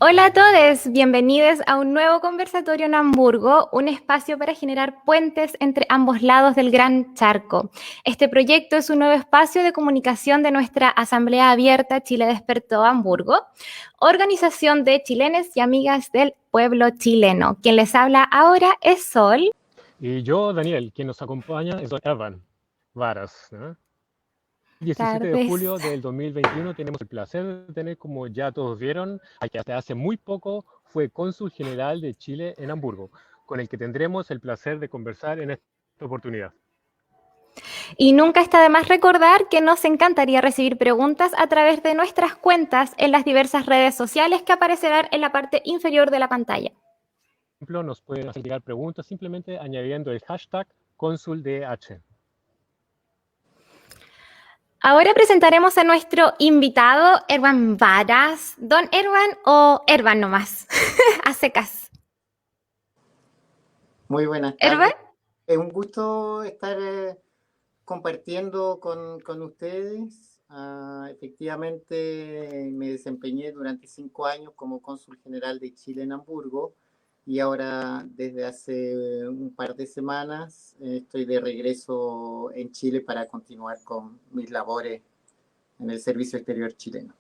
Hola a todos, bienvenidos a un nuevo conversatorio en Hamburgo, un espacio para generar puentes entre ambos lados del Gran Charco. Este proyecto es un nuevo espacio de comunicación de nuestra Asamblea Abierta Chile Despertó Hamburgo, organización de chilenes y amigas del pueblo chileno. Quien les habla ahora es Sol. Y yo, Daniel, quien nos acompaña es don Evan Varas, ¿no? El 17 de Tardes. julio del 2021 tenemos el placer de tener, como ya todos vieron, a que hasta hace muy poco fue cónsul general de Chile en Hamburgo, con el que tendremos el placer de conversar en esta oportunidad. Y nunca está de más recordar que nos encantaría recibir preguntas a través de nuestras cuentas en las diversas redes sociales que aparecerán en la parte inferior de la pantalla. Por ejemplo, nos pueden hacer llegar preguntas simplemente añadiendo el hashtag cónsuldh. Ahora presentaremos a nuestro invitado, Ervan Varas. Don Ervan o Ervan nomás, a secas. Muy buenas ¿Ervan? tardes. Es un gusto estar compartiendo con ustedes. Efectivamente, me desempeñé durante 5 años como cónsul general de Chile en Hamburgo y ahora desde hace un par de semanas estoy de regreso en Chile para continuar con mis labores en el Servicio Exterior chileno.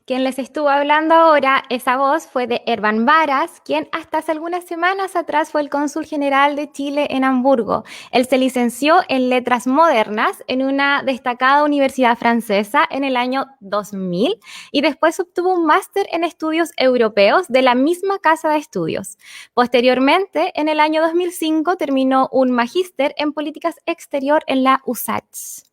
Quien les estuvo hablando ahora, esa voz fue de Ervan Varas, quien hasta hace algunas semanas atrás fue el cónsul general de Chile en Hamburgo. Él se licenció en Letras Modernas en una destacada universidad francesa en el año 2000 y después obtuvo un máster en estudios europeos de la misma casa de estudios. Posteriormente, en el año 2005, terminó un magíster en políticas exterior en la USACH.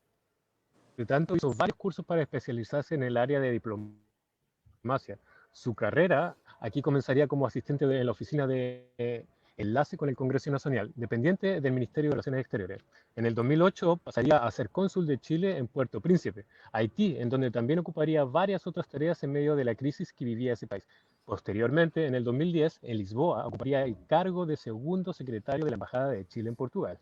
Por tanto, hizo varios cursos para especializarse en el área de diplomacia. Su carrera aquí comenzaría como asistente de la oficina de enlace con el Congreso Nacional, dependiente del Ministerio de Relaciones Exteriores. En el 2008 pasaría a ser cónsul de Chile en Puerto Príncipe, Haití, en donde también ocuparía varias otras tareas en medio de la crisis que vivía ese país. Posteriormente, en el 2010, en Lisboa, ocuparía el cargo de segundo secretario de la Embajada de Chile en Portugal.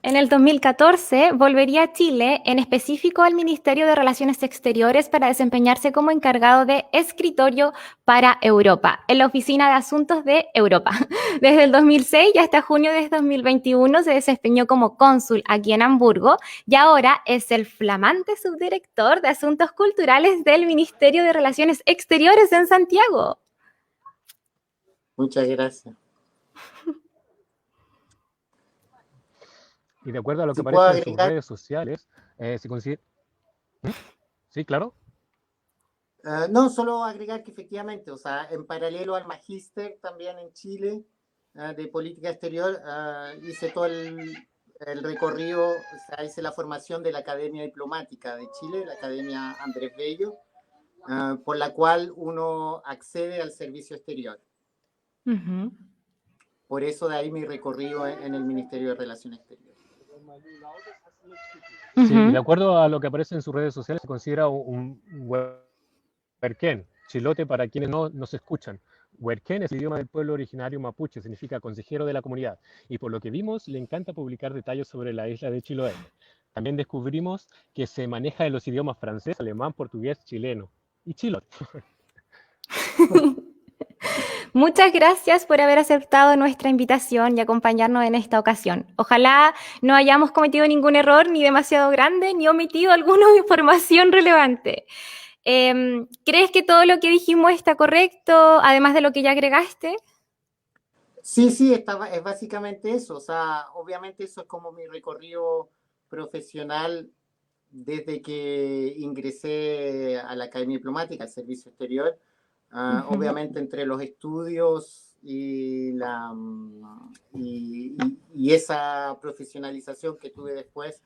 En el 2014 volvería a Chile, en específico al Ministerio de Relaciones Exteriores, para desempeñarse como encargado de escritorio para Europa, en la Oficina de Asuntos de Europa. Desde el 2006 y hasta junio de 2021 se desempeñó como cónsul aquí en Hamburgo y ahora es el flamante subdirector de Asuntos Culturales del Ministerio de Relaciones Exteriores en Santiago. Muchas gracias. Y de acuerdo a lo que Si puedo aparece en sus agregar, redes sociales, se considera... ¿Mm? Sí, claro. no, solo agregar que efectivamente, o sea, en paralelo al magíster también en Chile de política exterior, hice todo el recorrido, o sea, hice la formación de la Academia Diplomática de Chile, la Academia Andrés Bello, por la cual uno accede al servicio exterior. Uh-huh. Por eso de ahí mi recorrido en el Ministerio de Relaciones Exteriores. Sí, y de Uh-huh. acuerdo a lo que aparece en sus redes sociales, se considera un huerquén, chilote para quienes no nos escuchan. Huerquén es el idioma del pueblo originario mapuche, significa consejero de la comunidad, y por lo que vimos, le encanta publicar detalles sobre la isla de Chiloé. También descubrimos que se maneja en los idiomas francés, alemán, portugués, chileno y chilote. Muchas gracias por haber aceptado nuestra invitación y acompañarnos en esta ocasión. Ojalá no hayamos cometido ningún error, ni demasiado grande, ni omitido alguna información relevante. ¿Crees que todo lo que dijimos está correcto, además de lo que ya agregaste? Sí, sí, es básicamente eso. O sea, obviamente eso es como mi recorrido profesional desde que ingresé a la Academia Diplomática, al Servicio Exterior. Uh-huh. Obviamente entre los estudios y esa profesionalización que tuve después,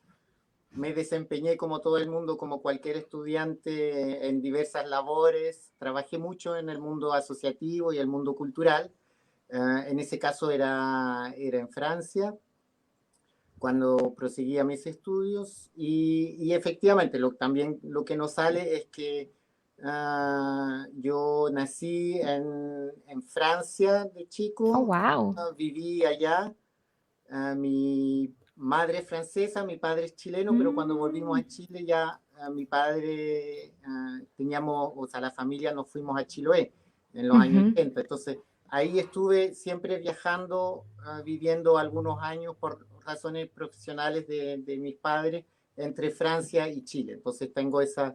me desempeñé como todo el mundo, como cualquier estudiante, en diversas labores. Trabajé mucho en el mundo asociativo y el mundo cultural. En ese caso era en Francia, cuando proseguía mis estudios. Y efectivamente, también lo que nos sale es que yo nací en Francia de Oh, chico, wow. viví allá. Mi madre es francesa, mi padre es chileno, pero cuando volvimos a Chile ya mi padre teníamos, o sea, la familia nos fuimos a Chiloé en los años 80. Entonces, ahí estuve siempre viajando, viviendo algunos años por razones profesionales de mis padres entre Francia y Chile. Entonces, tengo esa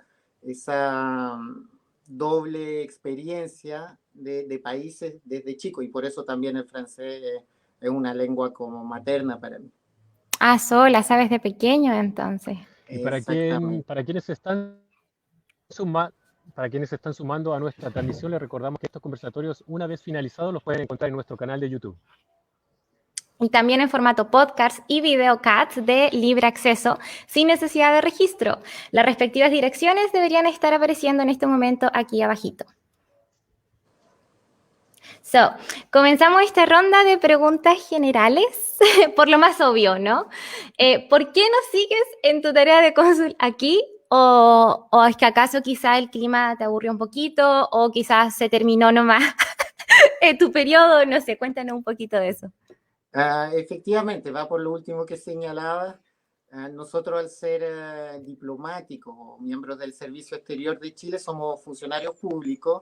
doble experiencia de países desde chico, y por eso también el francés es una lengua como materna para mí. Ah, sola, sabes de pequeño entonces. Y Exactamente. para quienes para quienes se están sumando a nuestra transmisión, les recordamos que estos conversatorios, una vez finalizados, los pueden encontrar en nuestro canal de YouTube. Y también en formato podcast y videocast de libre acceso, sin necesidad de registro. Las respectivas direcciones deberían estar apareciendo en este momento aquí abajito. Comenzamos esta ronda de preguntas generales, por lo más obvio, ¿no? ¿Por qué no sigues en tu tarea de cónsul aquí? ¿O es que acaso quizá el clima te aburrió un poquito? ¿O quizás se terminó nomás tu periodo? No sé, cuéntanos un poquito de eso. Efectivamente, va por lo último que señalaba. Nosotros, al ser diplomáticos o miembros del Servicio Exterior de Chile, somos funcionarios públicos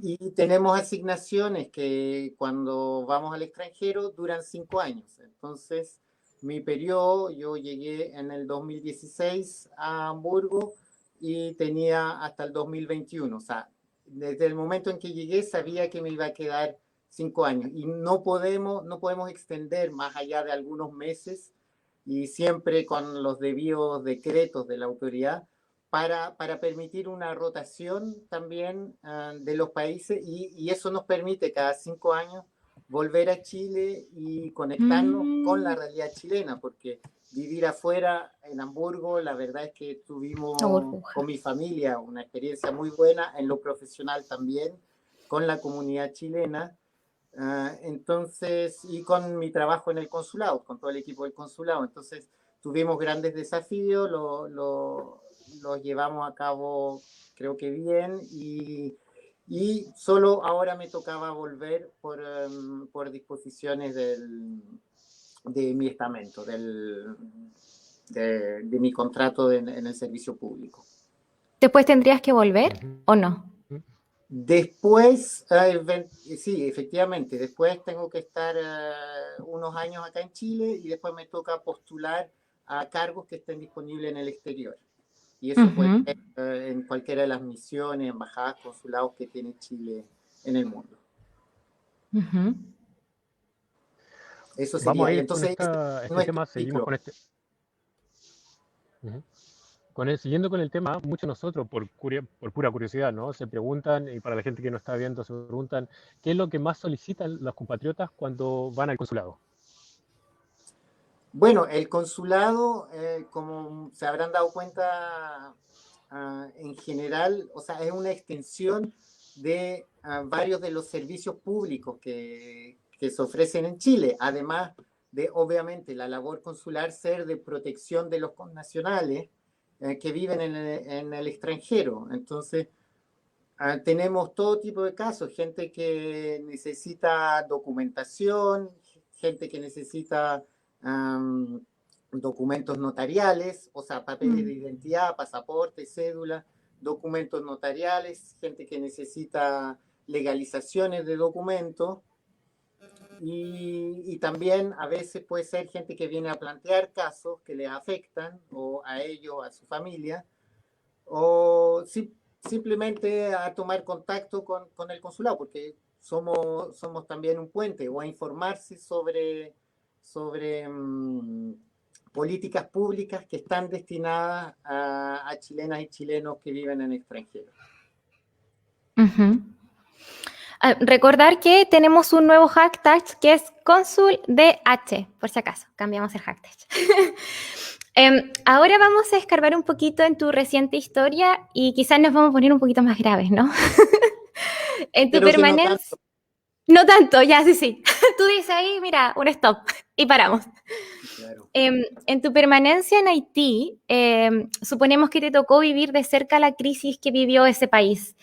y tenemos asignaciones que cuando vamos al extranjero duran 5 años. Entonces, mi periodo, yo llegué en el 2016 a Hamburgo y tenía hasta el 2021. O sea, desde el momento en que llegué sabía que me iba a quedar 5 años y no podemos extender más allá de algunos meses, y siempre con los debidos decretos de la autoridad para permitir una rotación también de los países, y eso nos permite cada 5 años volver a Chile y conectarnos con la realidad chilena, porque vivir afuera en Hamburgo, la verdad es que tuvimos con mi familia una experiencia muy buena, en lo profesional también, con la comunidad chilena. Entonces, y con mi trabajo en el consulado, con todo el equipo del consulado. Entonces, tuvimos grandes desafíos, los llevamos a cabo, creo que bien, y solo ahora me tocaba volver por disposiciones de mi estamento, de mi contrato en el servicio público. ¿Después tendrías que volver o no? Después, sí, efectivamente, después tengo que estar unos años acá en Chile y después me toca postular a cargos que estén disponibles en el exterior. Y eso puede ser en cualquiera de las misiones, embajadas, consulados que tiene Chile en el mundo. Eso sería. Vamos a ir Entonces, con este tema, seguimos con este. Siguiendo con el tema, muchos de nosotros, por pura curiosidad, ¿no? Se preguntan, y para la gente que no está viendo, se preguntan, ¿qué es lo que más solicitan los compatriotas cuando van al consulado? Bueno, el consulado, como se habrán dado cuenta, en general, o sea, es una extensión de varios de los servicios públicos que se ofrecen en Chile, además de, obviamente, la labor consular ser de protección de los connacionales que viven en el extranjero. Entonces, tenemos todo tipo de casos, gente que necesita documentación, gente que necesita documentos notariales, o sea, papeles de identidad, pasaporte, cédula, documentos notariales, gente que necesita legalizaciones de documentos, y también a veces puede ser gente que viene a plantear casos que les afectan o a ellos, a su familia, o simplemente a tomar contacto con el consulado, porque somos también un puente, o a informarse sobre políticas públicas que están destinadas a chilenas y chilenos que viven en el extranjero. Recordar que tenemos un nuevo hashtag que es ConsulDH, por si acaso, cambiamos el hashtag. Ahora vamos a escarbar un poquito en tu reciente historia y quizás nos vamos a poner un poquito más graves, ¿no? En tu permanencia. No tanto, ya sí. Tú dices ahí, mira, un stop y paramos. Claro. En tu permanencia en Haití, suponemos que te tocó vivir de cerca la crisis que vivió ese país.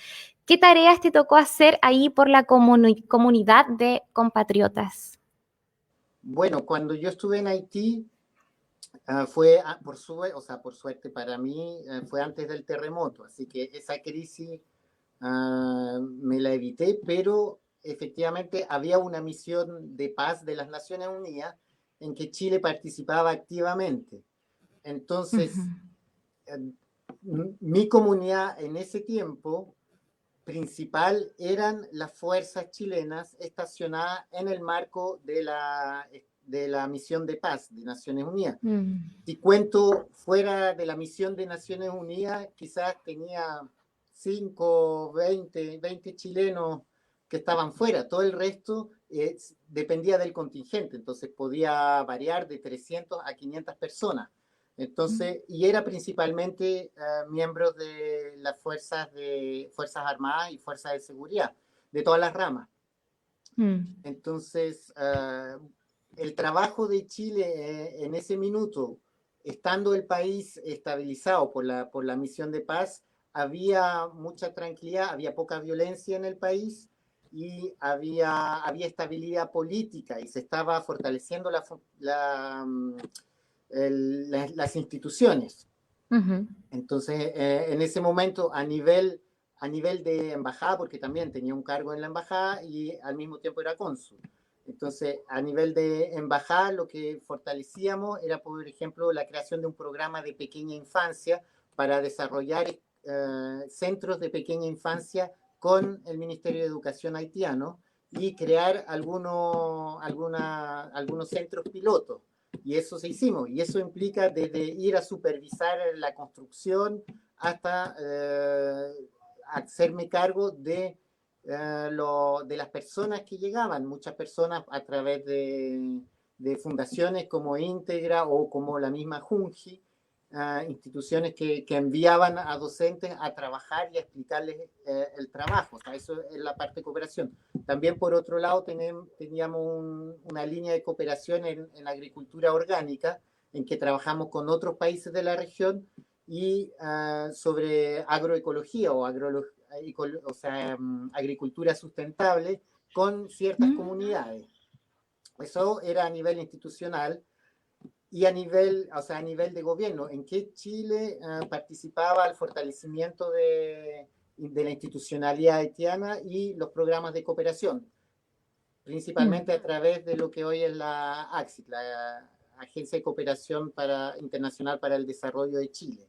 ¿Qué tareas te tocó hacer ahí por la comunidad de compatriotas? Bueno, cuando yo estuve en Haití, por suerte para mí, fue antes del terremoto, así que esa crisis me la evité, pero efectivamente había una misión de paz de las Naciones Unidas en que Chile participaba activamente. Entonces, mi comunidad en ese tiempo principal eran las fuerzas chilenas estacionadas en el marco de la misión de paz de Naciones Unidas. Si cuento fuera de la misión de Naciones Unidas, quizás tenía 5, 20 chilenos que estaban fuera. Todo el resto dependía del contingente, entonces podía variar de 300 a 500 personas. Entonces, y era principalmente miembros de las fuerzas armadas y fuerzas de seguridad, de todas las ramas. Entonces, el trabajo de Chile en ese minuto, estando el país estabilizado por la misión de paz, había mucha tranquilidad, había poca violencia en el país y había estabilidad política y se estaba fortaleciendo las instituciones. Entonces, en ese momento, a nivel de embajada, porque también tenía un cargo en la embajada y al mismo tiempo era cónsul. Entonces, a nivel de embajada, lo que fortalecíamos era, por ejemplo, la creación de un programa de pequeña infancia para desarrollar centros de pequeña infancia con el Ministerio de Educación haitiano y crear algunos centros pilotos. Y eso se hicimos, y eso implica desde ir a supervisar la construcción hasta hacerme cargo de las personas que llegaban, muchas personas a través de fundaciones como Íntegra o como la misma Junji, instituciones que enviaban a docentes a trabajar y a explicarles el trabajo. O sea, eso es la parte de cooperación. También, por otro lado, teníamos una línea de cooperación en agricultura orgánica, en que trabajamos con otros países de la región y sobre agroecología o agricultura sustentable con ciertas comunidades. Eso era a nivel institucional. Y a nivel de gobierno, en que Chile participaba al fortalecimiento de la institucionalidad haitiana y los programas de cooperación, principalmente a través de lo que hoy es la ACSID, la Agencia de Cooperación Internacional para el Desarrollo de Chile.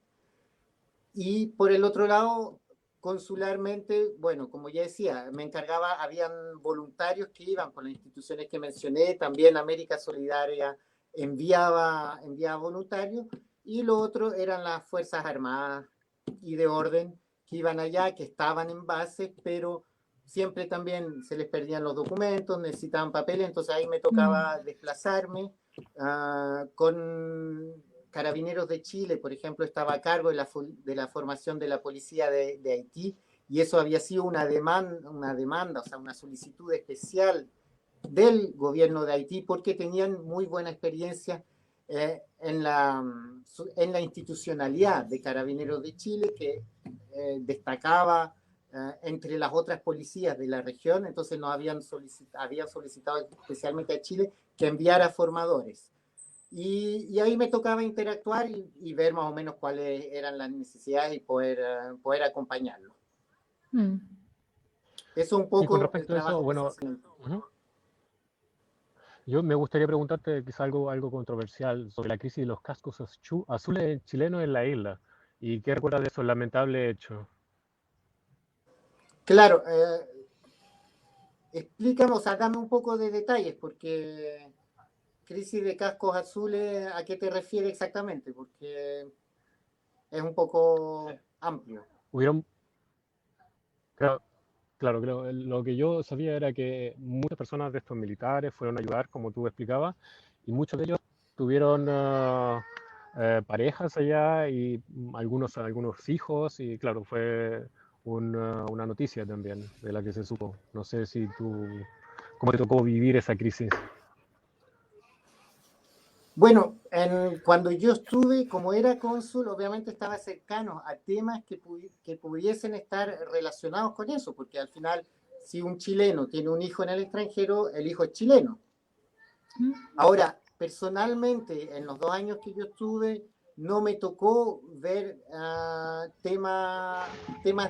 Y por el otro lado, consularmente, bueno, como ya decía, me encargaba, habían voluntarios que iban con las instituciones que mencioné, también América Solidaria enviaba voluntarios, y lo otro eran las Fuerzas Armadas y de orden que iban allá, que estaban en bases, pero siempre también se les perdían los documentos, necesitaban papeles, entonces ahí me tocaba desplazarme. Con Carabineros de Chile, por ejemplo, estaba a cargo de la formación de la policía de Haití, y eso había sido una demanda, o sea, una solicitud especial del gobierno de Haití, porque tenían muy buena experiencia en la institucionalidad de Carabineros de Chile, que destacaba entre las otras policías de la región. Entonces nos habían solicitado especialmente a Chile que enviara formadores. Y ahí me tocaba interactuar y ver más o menos cuáles eran las necesidades y poder acompañarlo. Eso un poco. Y con respecto a eso, bueno, yo me gustaría preguntarte quizá algo controversial sobre la crisis de los cascos azules chilenos en la isla. ¿Y qué recuerdas de esos lamentables hechos? Claro, explícame, o sea, dame un poco de detalles, porque crisis de cascos azules, ¿a qué te refieres exactamente? Porque es un poco amplio. Hubieron, claro, lo que yo sabía era que muchas personas de estos militares fueron a ayudar, como tú explicabas, y muchos de ellos tuvieron parejas allá y algunos hijos, y claro, fue una noticia también de la que se supo. No sé si cómo te tocó vivir esa crisis. Bueno, cuando yo estuve, como era cónsul, obviamente estaba cercano a temas que pudiesen estar relacionados con eso, porque al final, si un chileno tiene un hijo en el extranjero, el hijo es chileno. Ahora, personalmente, en los 2 años que yo estuve, no me tocó ver temas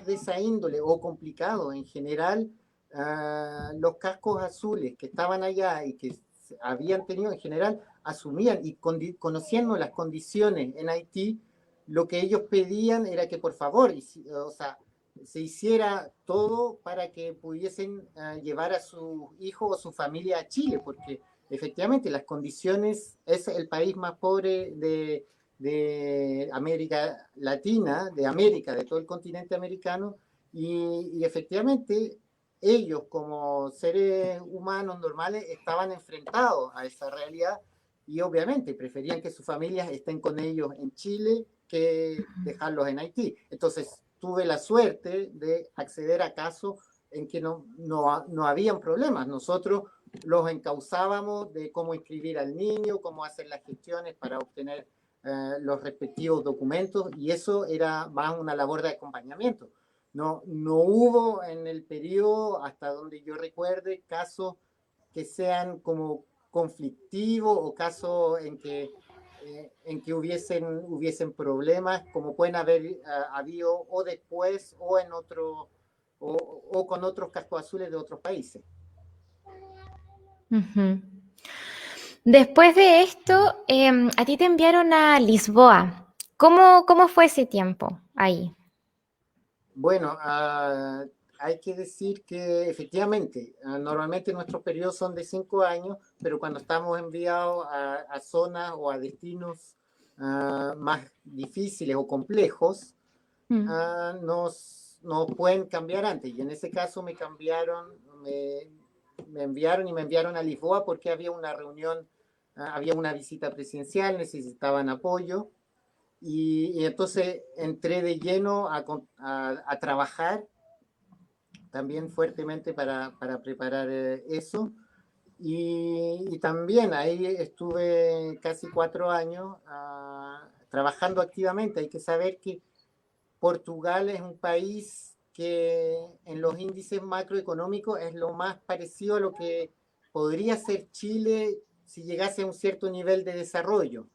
de esa índole o complicados. En general, los cascos azules que estaban allá y que habían tenido, en general, asumían y conociendo las condiciones en Haití, lo que ellos pedían era que por favor, o sea, se hiciera todo para que pudiesen llevar a sus hijos o su familia a Chile, porque efectivamente las condiciones, es el país más pobre de América Latina, de América, de todo el continente americano, y efectivamente ellos como seres humanos normales estaban enfrentados a esa realidad y obviamente preferían que sus familias estén con ellos en Chile que dejarlos en Haití. Entonces tuve la suerte de acceder a casos en que no habían problemas. Nosotros los encauzábamos de cómo inscribir al niño, cómo hacer las gestiones para obtener los respectivos documentos, y eso era más una labor de acompañamiento. No hubo en el periodo, hasta donde yo recuerde, casos que sean como conflictivos o casos en que hubiesen problemas, como pueden haber habido o después o en otro o con otros cascos azules de otros países. Ujú. Después de esto, a ti te enviaron a Lisboa. ¿Cómo fue ese tiempo ahí? Bueno, hay que decir que efectivamente, normalmente nuestros periodos son de 5 años, pero cuando estamos enviados a zonas o a destinos más difíciles o complejos, nos pueden cambiar antes. Y en ese caso me enviaron a Lisboa porque había una reunión, había una visita presidencial, necesitaban apoyo. Y entonces entré de lleno a trabajar también fuertemente para preparar eso. Y también ahí estuve casi 4 años trabajando activamente. Hay que saber que Portugal es un país que en los índices macroeconómicos es lo más parecido a lo que podría ser Chile si llegase a un cierto nivel de desarrollo.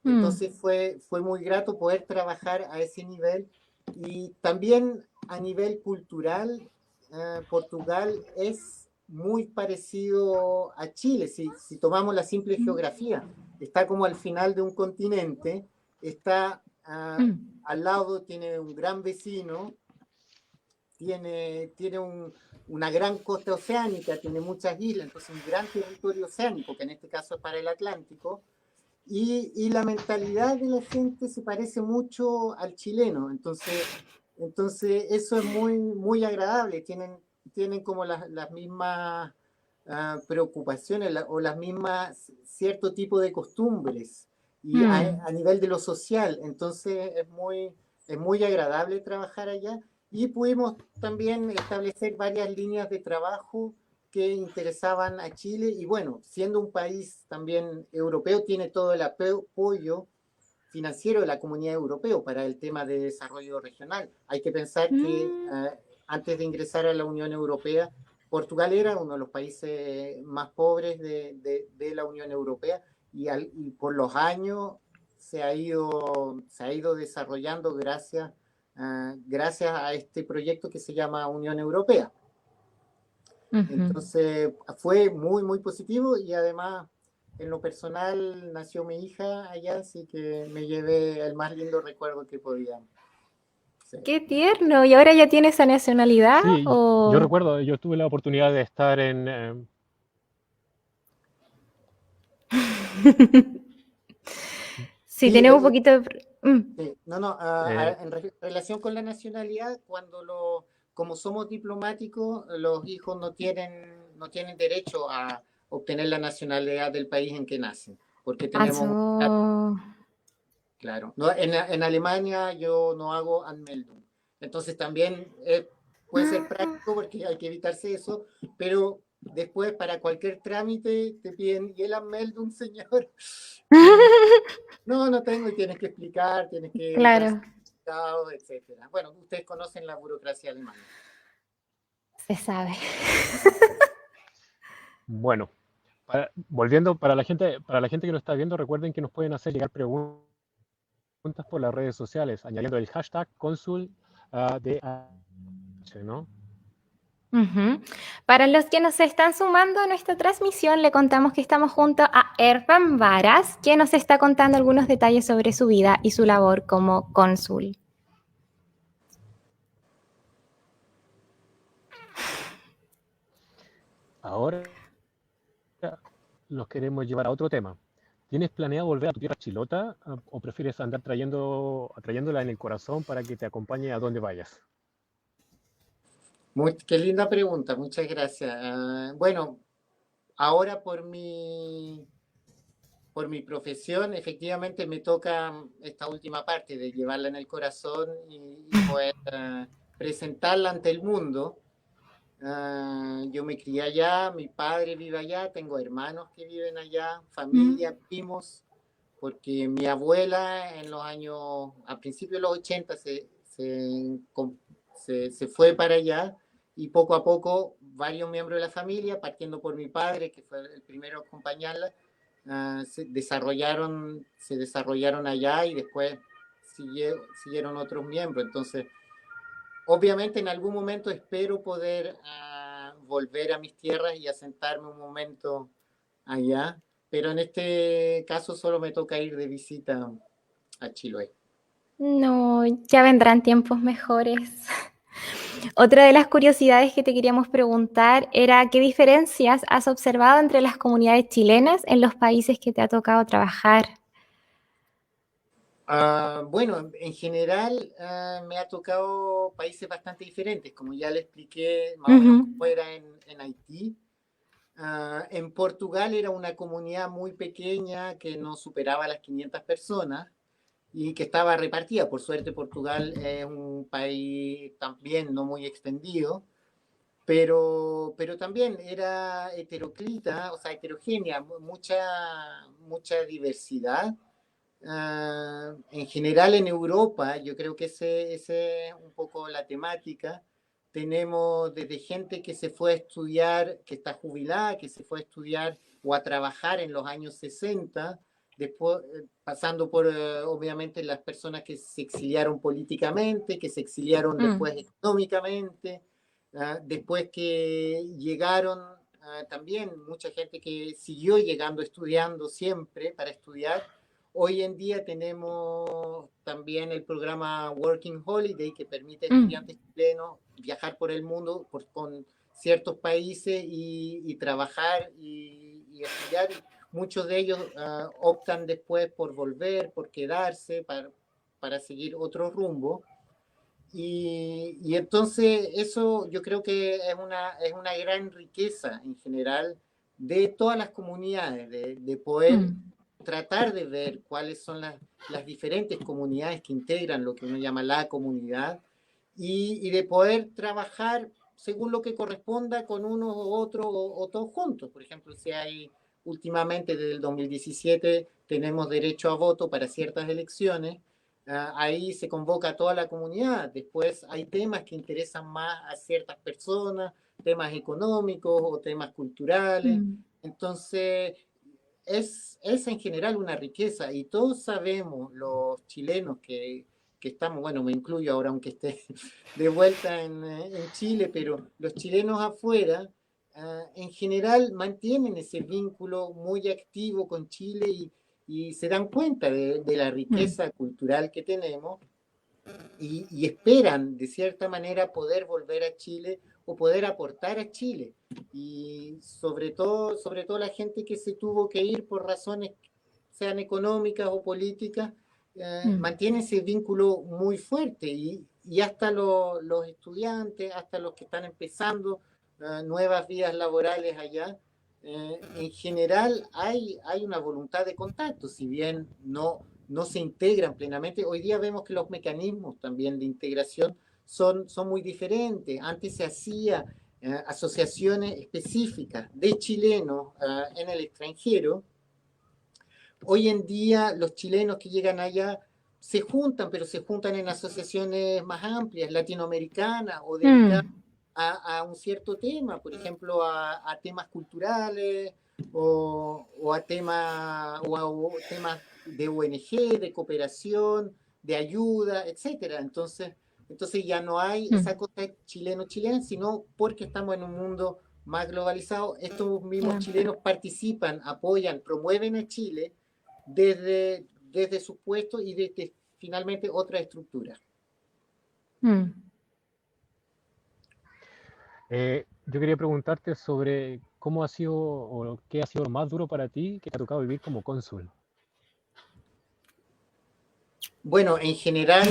Entonces fue muy grato poder trabajar a ese nivel, y también a nivel cultural, Portugal es muy parecido a Chile. Si tomamos la simple geografía, está como al final de un continente, está al lado, tiene un gran vecino, tiene una gran costa oceánica, tiene muchas islas, entonces un gran territorio oceánico, que en este caso es para el Atlántico. Y la mentalidad de la gente se parece mucho al chileno, entonces eso es muy agradable. Tienen como las mismas preocupaciones o las mismas cierto tipo de costumbres y a nivel de lo social. Entonces es muy agradable trabajar allá, y pudimos también establecer varias líneas de trabajo que interesaban a Chile. Y bueno, siendo un país también europeo, tiene todo el apoyo financiero de la Comunidad Europea para el tema de desarrollo regional. Hay que pensar que antes de ingresar a la Unión Europea, Portugal era uno de los países más pobres de la Unión Europea, y por los años se ha ido desarrollando gracias a este proyecto que se llama Unión Europea. Entonces fue muy positivo, y además en lo personal nació mi hija allá, así que me llevé el más lindo recuerdo que podía. Sí. ¡Qué tierno! ¿Y ahora ya tiene esa nacionalidad? Sí, ¿o? yo recuerdo, yo tuve la oportunidad de estar en... Sí, Sí, tenemos un poquito de... sí. En relación con la nacionalidad, como somos diplomáticos, los hijos no tienen derecho a obtener la nacionalidad del país en que nacen, porque tenemos... Claro. No, en Alemania yo no hago Anmeldung. Entonces también puede ser práctico porque hay que evitarse eso, pero después para cualquier trámite te piden, ¿y el Anmeldung, señor? No tengo, y tienes que explicar, tienes que dar Claro, certificados, etcétera. Bueno, ustedes conocen la burocracia alemana. se sabe. Bueno, Volviendo, para la gente que nos está viendo, recuerden que nos pueden hacer llegar preguntas por las redes sociales, añadiendo el hashtag cónsul DH, ¿no? Ujú. Para los que nos están sumando a nuestra transmisión, le contamos que estamos junto a Ervan Varas, que nos está contando algunos detalles sobre su vida y su labor como cónsul. Ahora los queremos llevar a otro tema. ¿Tienes planeado volver a tu tierra chilota o prefieres andar trayéndola en el corazón para que te acompañe a donde vayas? Qué linda pregunta, muchas gracias. Bueno, ahora por mi profesión, efectivamente me toca esta última parte de llevarla en el corazón y poder presentarla ante el mundo. Yo me crié allá, mi padre vive allá, tengo hermanos que viven allá, familia, primos, porque mi abuela en los años, a principios de los 80 se fue para allá y poco a poco varios miembros de la familia, partiendo por mi padre, que fue el primero a acompañarla, se desarrollaron allá y después siguieron otros miembros. Entonces, obviamente en algún momento espero poder volver a mis tierras y asentarme un momento allá, pero en este caso solo me toca ir de visita a Chiloé. No, ya vendrán tiempos mejores. Otra de las curiosidades que te queríamos preguntar era qué diferencias has observado entre las comunidades chilenas en los países que te ha tocado trabajar. Bueno, en general me ha tocado países bastante diferentes, como ya le expliqué más o menos cómo era en Haití. En Portugal era una comunidad muy pequeña que no superaba las 500 personas y que estaba repartida. Por suerte, Portugal es un país también no muy extendido, pero también era heteroclita, o sea, heterogénea, mucha diversidad. En general en Europa, yo creo que ese es un poco la temática. Tenemos desde gente que se fue a estudiar, que está jubilada, que se fue a estudiar o a trabajar en los años 60, después, pasando por obviamente las personas que se exiliaron políticamente, que se exiliaron después económicamente, después que llegaron también mucha gente que siguió llegando estudiando siempre para estudiar. Hoy en día tenemos también el programa Working Holiday que permite a estudiantes chilenos viajar por el mundo con ciertos países y trabajar y estudiar. Muchos de ellos optan después por volver, por quedarse, para seguir otro rumbo. Y entonces eso yo creo que es una gran riqueza en general de todas las comunidades, de poder tratar de ver cuáles son las diferentes comunidades que integran lo que uno llama la comunidad y de poder trabajar según lo que corresponda con uno u otro o todos juntos. Por ejemplo, si hay últimamente desde el 2017 tenemos derecho a voto para ciertas elecciones, ahí se convoca a toda la comunidad. Después hay temas que interesan más a ciertas personas, temas económicos o temas culturales. Entonces, es en general una riqueza y todos sabemos, los chilenos que estamos, bueno, me incluyo ahora aunque esté de vuelta en Chile, pero los chilenos afuera en general mantienen ese vínculo muy activo con Chile y se dan cuenta de la riqueza cultural que tenemos y esperan de cierta manera poder volver a Chile o poder aportar a Chile. Y sobre todo la gente que se tuvo que ir por razones sean económicas o políticas, mantiene ese vínculo muy fuerte y hasta los estudiantes, hasta los que están empezando nuevas vías laborales allá, en general hay una voluntad de contacto, si bien no se integran plenamente. Hoy día vemos que los mecanismos también de integración son muy diferentes. Antes se hacía asociaciones específicas de chilenos en el extranjero. Hoy en día los chilenos que llegan allá se juntan, pero se juntan en asociaciones más amplias, latinoamericanas o dedicadas a un cierto tema, por ejemplo, a temas culturales o a temas de ONG, de cooperación, de ayuda, etcétera. Entonces ya no hay esa cosa chileno-chilena, sino porque estamos en un mundo más globalizado. Estos mismos chilenos participan, apoyan, promueven a Chile desde sus puestos y desde finalmente otra estructura. Yo quería preguntarte sobre cómo ha sido o qué ha sido lo más duro para ti que te ha tocado vivir como cónsul. Bueno, en general,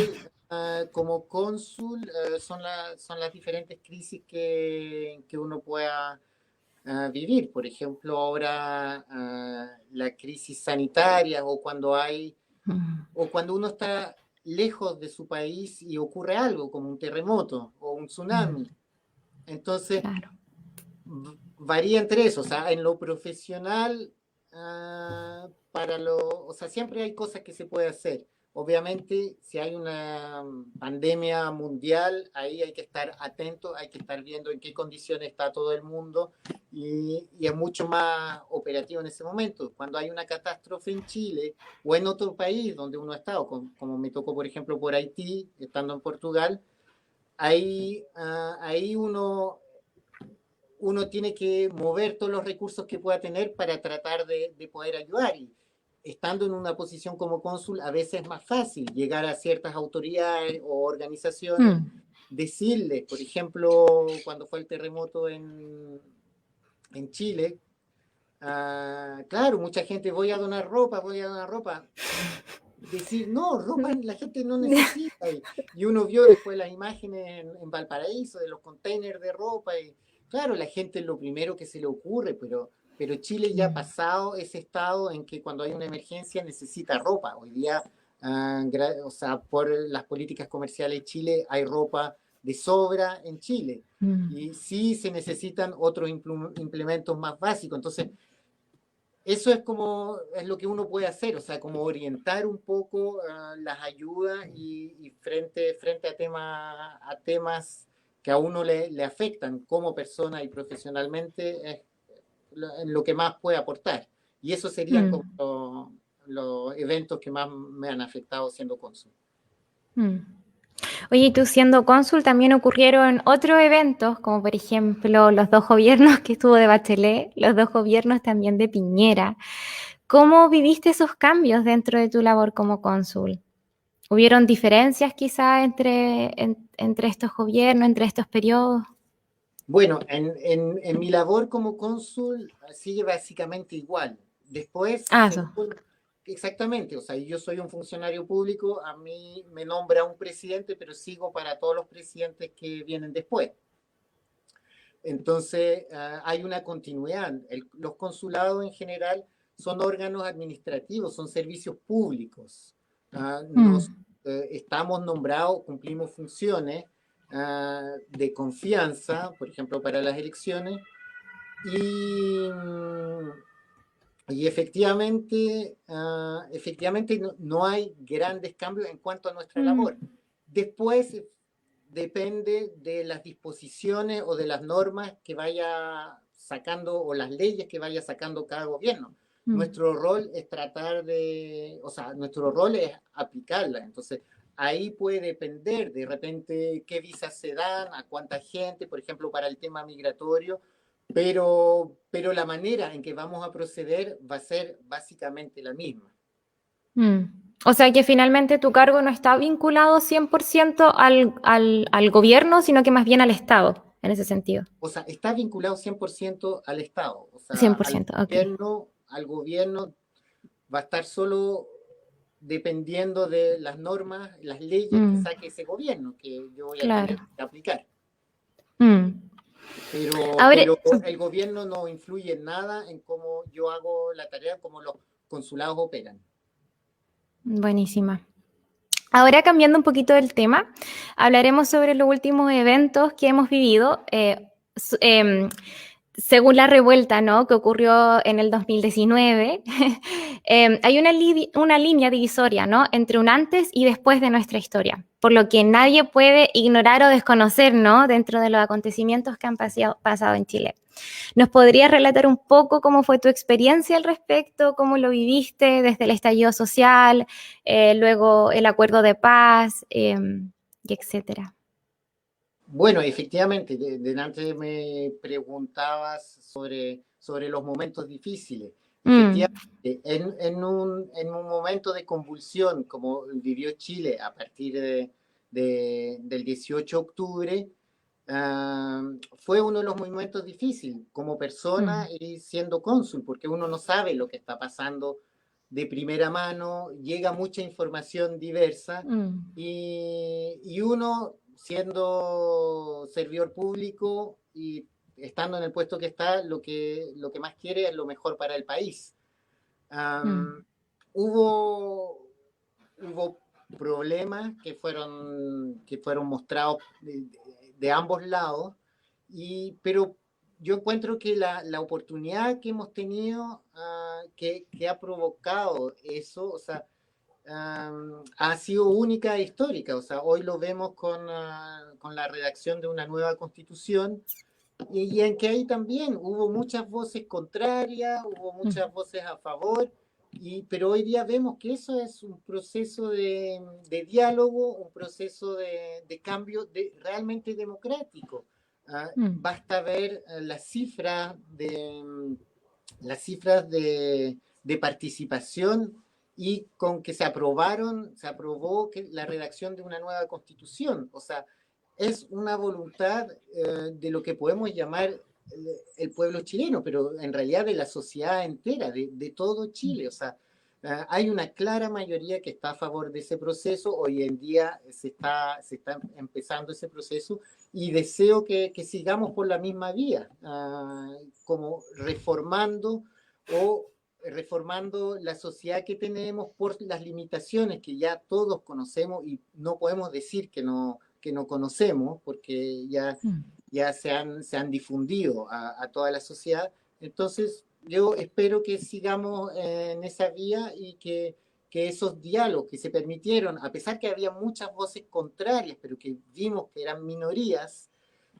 como cónsul, son las diferentes crisis que uno pueda vivir. Por ejemplo, ahora la crisis sanitaria o cuando uno está lejos de su país y ocurre algo como un terremoto o un tsunami. Entonces, varía entre eso. O sea, en lo profesional, o sea, siempre hay cosas que se puede hacer. Obviamente, si hay una pandemia mundial, ahí hay que estar atento, hay que estar viendo en qué condiciones está todo el mundo y es mucho más operativo en ese momento. Cuando hay una catástrofe en Chile o en otro país donde uno ha estado, como me tocó, por ejemplo, por Haití, estando en Portugal, ahí uno tiene que mover todos los recursos que pueda tener para tratar de poder ayudar. Y estando en una posición como cónsul, a veces es más fácil llegar a ciertas autoridades o organizaciones, decirles, por ejemplo, cuando fue el terremoto en Chile, claro, mucha gente, voy a donar ropa. Decir, no, ropa la gente no necesita. Y uno vio después las imágenes en Valparaíso de los containers de ropa. Y claro, la gente es lo primero que se le ocurre, pero Chile ya ha pasado ese estado en que cuando hay una emergencia necesita ropa. Hoy día, o sea, por las políticas comerciales de Chile hay ropa de sobra en Chile. Y sí se necesitan otros implementos más básicos. Entonces, eso es lo que uno puede hacer, o sea, como orientar un poco las ayudas y frente a temas que a uno le afectan como persona y profesionalmente, es lo que más puede aportar. Y eso serían como los eventos que más me han afectado siendo cónsul. Oye, tú siendo cónsul también ocurrieron otros eventos, como por ejemplo los 2 gobiernos que estuvo de Bachelet, los 2 gobiernos también de Piñera. ¿Cómo viviste esos cambios dentro de tu labor como cónsul? ¿Hubieron diferencias quizá entre estos gobiernos, entre estos periodos? Bueno, en mi labor como cónsul sigue básicamente igual. Después, exactamente, o sea, yo soy un funcionario público, a mí me nombra un presidente, pero sigo para todos los presidentes que vienen después. Entonces, hay una continuidad. Los consulados en general son órganos administrativos, son servicios públicos. Estamos nombrados, cumplimos funciones de confianza, por ejemplo, para las elecciones, y efectivamente no hay grandes cambios en cuanto a nuestra labor. Después depende de las disposiciones o de las normas que vaya sacando o las leyes que vaya sacando cada gobierno. Nuestro rol es nuestro rol es aplicarla. Entonces, ahí puede depender de repente qué visas se dan, a cuánta gente, por ejemplo, para el tema migratorio, pero la manera en que vamos a proceder va a ser básicamente la misma. O sea que finalmente tu cargo no está vinculado 100% al gobierno, sino que más bien al Estado, en ese sentido. O sea, está vinculado 100% al Estado. O sea, 100%, al gobierno va a estar solo dependiendo de las normas, las leyes que saque ese gobierno, que yo voy a tener que aplicar. Pero el gobierno no influye en nada en cómo yo hago la tarea, cómo los consulados operan. Buenísima. Ahora cambiando un poquito del tema, hablaremos sobre los últimos eventos que hemos vivido. según la revuelta, ¿no?, que ocurrió en el 2019, hay una línea divisoria, ¿no?, entre un antes y después de nuestra historia, por lo que nadie puede ignorar o desconocer, ¿no?, dentro de los acontecimientos que han pasado en Chile. ¿Nos podrías relatar un poco cómo fue tu experiencia al respecto, cómo lo viviste desde el estallido social, luego el acuerdo de paz, y etcétera? Bueno, efectivamente, delante me preguntabas sobre los momentos difíciles. Efectivamente, en un momento de convulsión como vivió Chile a partir del 18 de octubre, fue uno de los momentos difíciles como persona y siendo cónsul, porque uno no sabe lo que está pasando de primera mano, llega mucha información diversa y uno siendo servidor público y estando en el puesto que está, lo que más quiere es lo mejor para el país. Hubo problemas que fueron mostrados de ambos lados, pero yo encuentro que la oportunidad que hemos tenido, que ha provocado eso, o sea, ha sido única e histórica. O sea, hoy lo vemos con la redacción de una nueva constitución y en que ahí también hubo muchas voces contrarias, hubo muchas voces a favor, pero hoy día vemos que eso es un proceso de diálogo, un proceso de cambio realmente democrático. Basta ver las cifras de participación y con que se aprobó la redacción de una nueva constitución. O sea, es una voluntad de lo que podemos llamar el pueblo chileno, pero en realidad de la sociedad entera, de todo Chile. O sea, hay una clara mayoría que está a favor de ese proceso. Hoy en día se está empezando ese proceso y deseo que sigamos por la misma vía, como reformando la sociedad que tenemos por las limitaciones que ya todos conocemos y no podemos decir que no conocemos, porque ya se han difundido a toda la sociedad. Entonces, yo espero que sigamos en esa vía y que esos diálogos que se permitieron, a pesar que había muchas voces contrarias, pero que vimos que eran minorías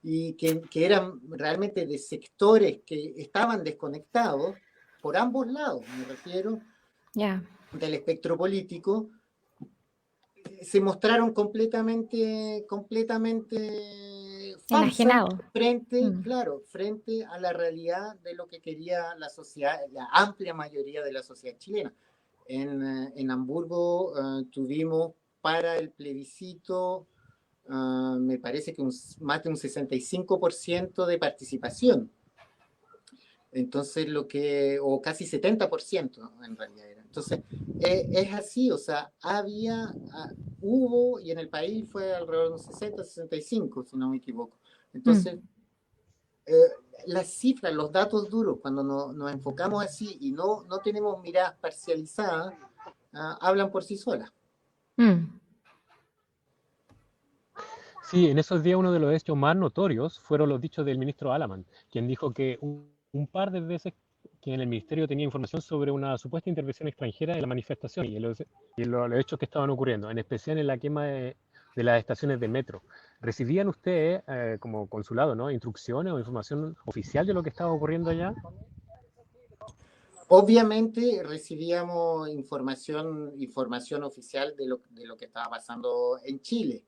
y que eran realmente de sectores que estaban desconectados por ambos lados, me refiero, del espectro político, se mostraron completamente Enajenado. frente a la realidad de lo que quería la sociedad, la amplia mayoría de la sociedad chilena. En Hamburgo tuvimos para el plebiscito, me parece que más de un 65% de participación. Entonces, o casi 70% en realidad era. Entonces, es así, o sea, hubo, y en el país fue alrededor de un 60-65, si no me equivoco. Entonces, las cifras, los datos duros, cuando nos enfocamos así y no tenemos miradas parcializadas, hablan por sí solas. Sí, en esos días uno de los hechos más notorios fueron los dichos del ministro Alaman, quien dijo que un par de veces que en el ministerio tenía información sobre una supuesta intervención extranjera en la manifestación y en los hechos que estaban ocurriendo, en especial en la quema de las estaciones de metro. ¿Recibían ustedes, como consulado, ¿no?, instrucciones o información oficial de lo que estaba ocurriendo allá? Obviamente recibíamos información oficial de lo que estaba pasando en Chile,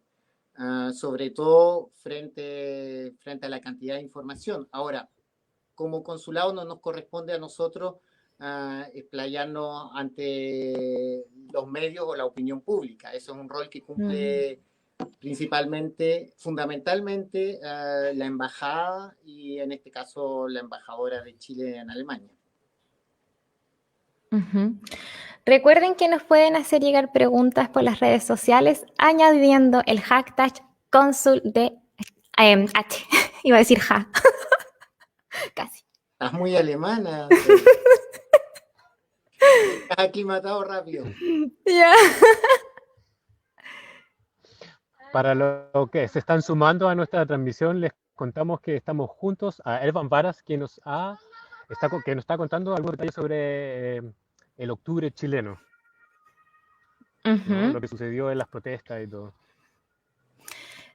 sobre todo frente a la cantidad de información. Ahora, como consulado no nos corresponde a nosotros explayarnos ante los medios o la opinión pública. Eso es un rol que cumple fundamentalmente la embajada y en este caso la embajadora de Chile en Alemania. Recuerden que nos pueden hacer llegar preguntas por las redes sociales añadiendo el hashtag cónsul de H. Iba a decir ja. Casi. Estás muy alemana. Estás aclimatado rápido. Ya. Para los que se están sumando a nuestra transmisión, les contamos que estamos juntos a Ervan Varas, que que nos está contando algunos detalles sobre el octubre chileno, ¿no? Ujú. Lo que sucedió en las protestas y todo.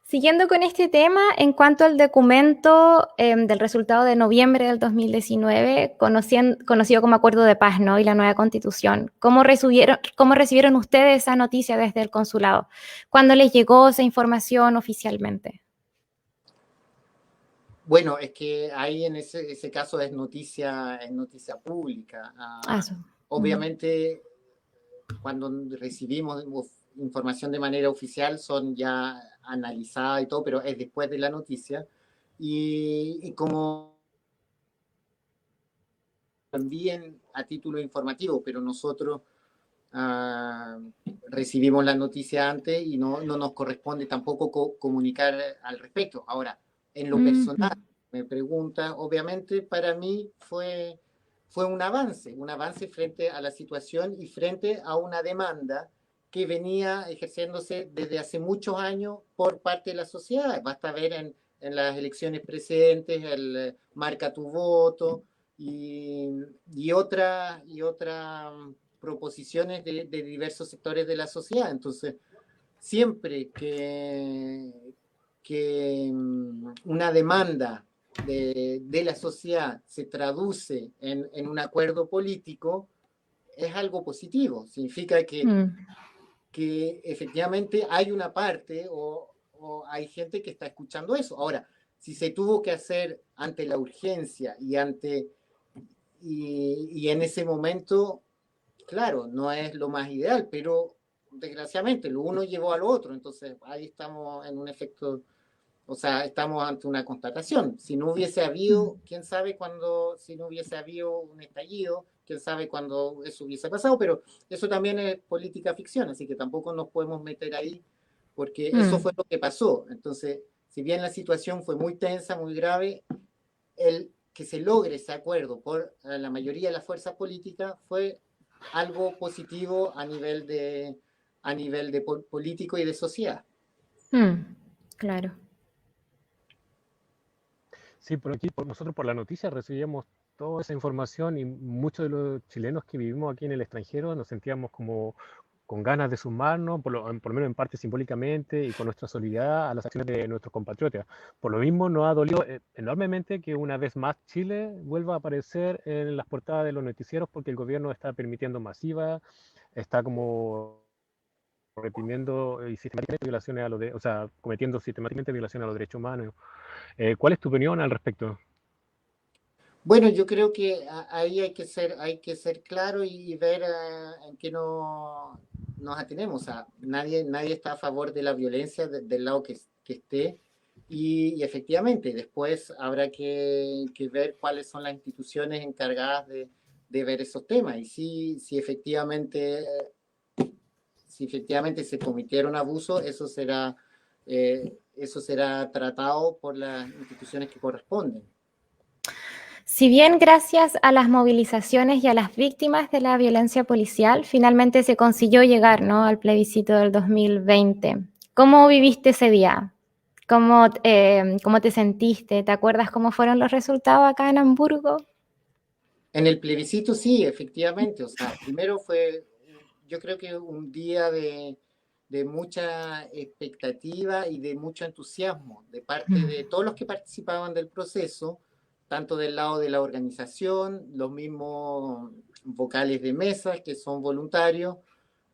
Siguiendo con este tema, en cuanto al documento del resultado de noviembre del 2019, conocido como Acuerdo de Paz, ¿no? Y la nueva Constitución, cómo recibieron ustedes esa noticia desde el consulado? ¿Cuándo les llegó esa información oficialmente? Bueno, es que ahí en ese caso es noticia pública. Ah, eso. Obviamente, cuando recibimos información de manera oficial son ya analizadas y todo, pero es después de la noticia. Y como también a título informativo, pero nosotros recibimos la noticia antes y no nos corresponde tampoco comunicar al respecto. Ahora, en lo personal, me pregunta, obviamente para mí fue un avance frente a la situación y frente a una demanda que venía ejerciéndose desde hace muchos años por parte de la sociedad. Basta ver en las elecciones precedentes el marca tu voto y otra proposiciones de diversos sectores de la sociedad. Entonces, siempre que una demanda de la sociedad se traduce en un acuerdo político, es algo positivo. Significa que efectivamente hay una parte o hay gente que está escuchando eso. Ahora, si se tuvo que hacer ante la urgencia y en ese momento, claro, no es lo más ideal, pero desgraciadamente lo uno llevó a lo otro, entonces ahí estamos en un efecto, o sea, estamos ante una constatación. Si no hubiese habido, quién sabe cuándo, si no hubiese habido un estallido, quién sabe cuándo eso hubiese pasado, pero eso también es política ficción, así que tampoco nos podemos meter ahí, porque eso fue lo que pasó. Entonces, si bien la situación fue muy tensa, muy grave, el que se logre ese acuerdo por la mayoría de las fuerzas políticas fue algo positivo a nivel de político y de sociedad. Claro. Sí, por aquí, nosotros por la noticia recibíamos toda esa información y muchos de los chilenos que vivimos aquí en el extranjero nos sentíamos como con ganas de sumarnos, por lo menos en parte simbólicamente y con nuestra solidaridad a las acciones de nuestros compatriotas. Por lo mismo nos ha dolido enormemente que una vez más Chile vuelva a aparecer en las portadas de los noticieros porque el gobierno está permitiendo masiva, está como reprimiendo y sistemáticamente violaciones o sea, cometiendo sistemáticamente violaciones a los derechos humanos. ¿Cuál es tu opinión al respecto? Bueno, yo creo que ahí hay que ser claro y ver en qué nos atenemos. O sea, nadie está a favor de la violencia del lado que esté. Y efectivamente, después habrá que ver cuáles son las instituciones encargadas de ver esos temas. Y si efectivamente se cometieron abusos, eso será tratado por las instituciones que corresponden. Si bien gracias a las movilizaciones y a las víctimas de la violencia policial, finalmente se consiguió llegar, ¿no?, al plebiscito del 2020. ¿Cómo viviste ese día? ¿Cómo te sentiste? ¿Te acuerdas cómo fueron los resultados acá en Hamburgo? En el plebiscito sí, efectivamente. O sea, primero fue, yo creo que un día de mucha expectativa y de mucho entusiasmo de parte de todos los que participaban del proceso, tanto del lado de la organización, los mismos vocales de mesa que son voluntarios,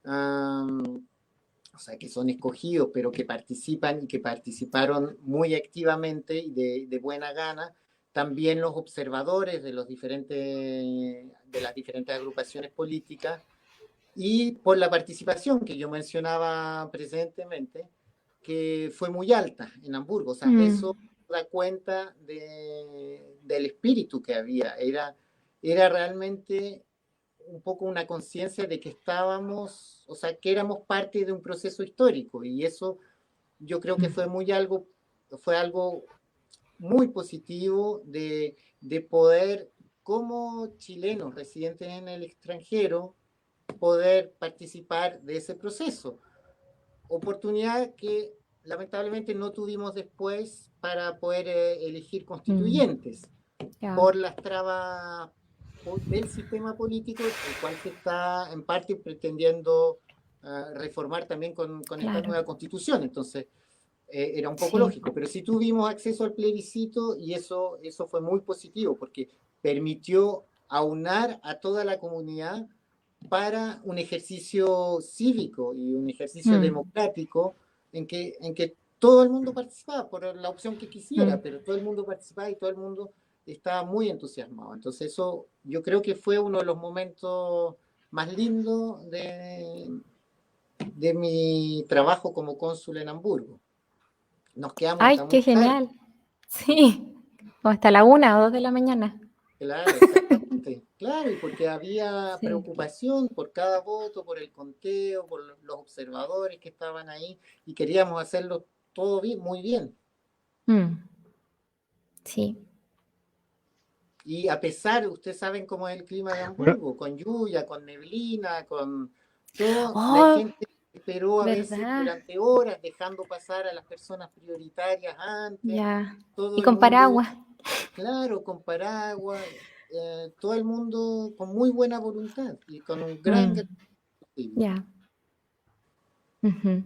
o sea, que son escogidos, pero que participan y que participaron muy activamente y de buena gana. También los observadores de las diferentes agrupaciones políticas y por la participación que yo mencionaba presentemente, que fue muy alta en Hamburgo. O sea, eso da cuenta del espíritu que había. Era realmente un poco una conciencia de que estábamos, o sea, que éramos parte de un proceso histórico y eso yo creo que fue algo muy positivo de poder, como chilenos residentes en el extranjero, poder participar de ese proceso. Oportunidad que lamentablemente no tuvimos después para poder elegir constituyentes Ya. por las trabas del sistema político, el cual se está en parte pretendiendo reformar también con esta Claro. nueva constitución. Entonces, era un poco Sí. lógico, pero sí tuvimos acceso al plebiscito y eso fue muy positivo porque permitió aunar a toda la comunidad para un ejercicio cívico y un ejercicio democrático en que todo el mundo participaba por la opción que quisiera, pero todo el mundo participaba y todo el mundo estaba muy entusiasmado. Entonces eso yo creo que fue uno de los momentos más lindos de mi trabajo como cónsul en Hamburgo. Nos quedamos ¡Ay, hasta qué muy tarde. genial! Sí, o hasta la 1 o 2 de la mañana. Claro, exactamente. Claro, y porque había Sí. preocupación por cada voto, por el conteo, por los observadores que estaban ahí, y queríamos hacerlo todo bien, muy bien. Sí. Y a pesar, ustedes saben cómo es el clima de Bueno, Hamburgo, con lluvia, con neblina, con todo, la ¡Oh, gente esperó a veces verdad! durante horas, dejando pasar a las personas prioritarias antes, Ya. todo Y el con mundo, paraguas. claro, con paraguas, todo el mundo con muy buena voluntad y con un gran cívico. Ya. Ujú.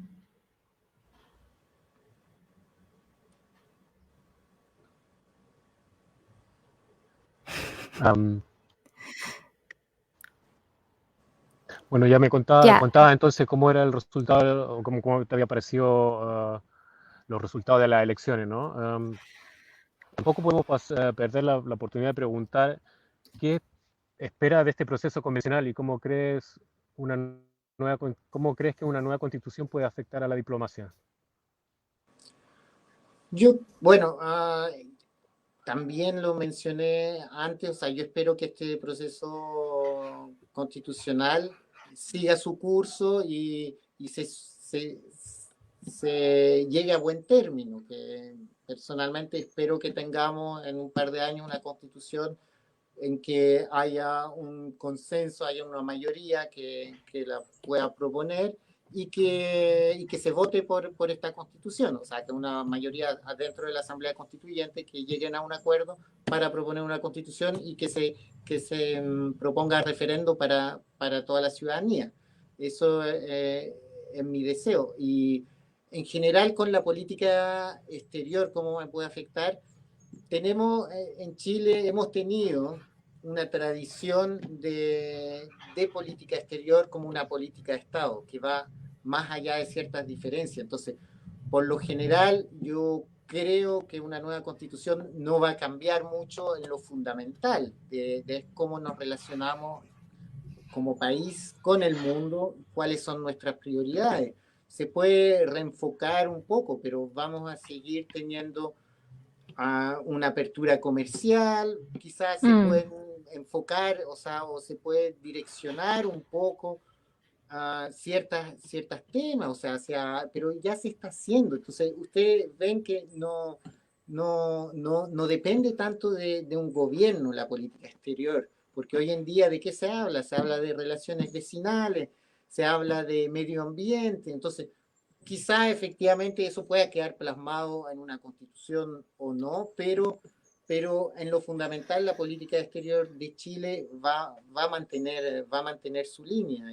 bueno, ya me Ya. contaba entonces cómo era el resultado, o cómo te había parecido los resultados de las elecciones, ¿no? Tampoco podemos perder la oportunidad de preguntar qué espera de este proceso convencional y una cómo crees que una nueva constitución puede afectar a la diplomacia. Bueno, también lo mencioné antes, o sea, yo espero que este proceso constitucional siga su curso y se llegue a buen término, que personalmente espero que tengamos en un par de años una constitución en que haya un consenso, haya una mayoría que la pueda proponer y que se vote por esta constitución, o sea, que una mayoría dentro de la Asamblea Constituyente que lleguen a un acuerdo para proponer una constitución y que se proponga referendo para toda la ciudadanía. Eso es mi deseo. Y en general con la política exterior, ¿cómo me puede afectar? Tenemos en Chile, hemos tenido una tradición de política exterior como una política de Estado, que va más allá de ciertas diferencias. Entonces, por lo general, yo creo que una nueva constitución no va a cambiar mucho en lo fundamental de cómo nos relacionamos como país con el mundo, cuáles son nuestras prioridades. Se puede reenfocar un poco, pero vamos a seguir teniendo una apertura comercial, quizás se pueden enfocar, o sea, o se puede direccionar un poco a ciertas temas, o sea, pero ya se está haciendo. Entonces, ustedes ven que no depende tanto de un gobierno la política exterior, porque hoy en día, ¿de qué se habla? Se habla de relaciones vecinales, se habla de medio ambiente, entonces quizá efectivamente eso pueda quedar plasmado en una constitución o no, pero en lo fundamental la política exterior de Chile va a mantener su línea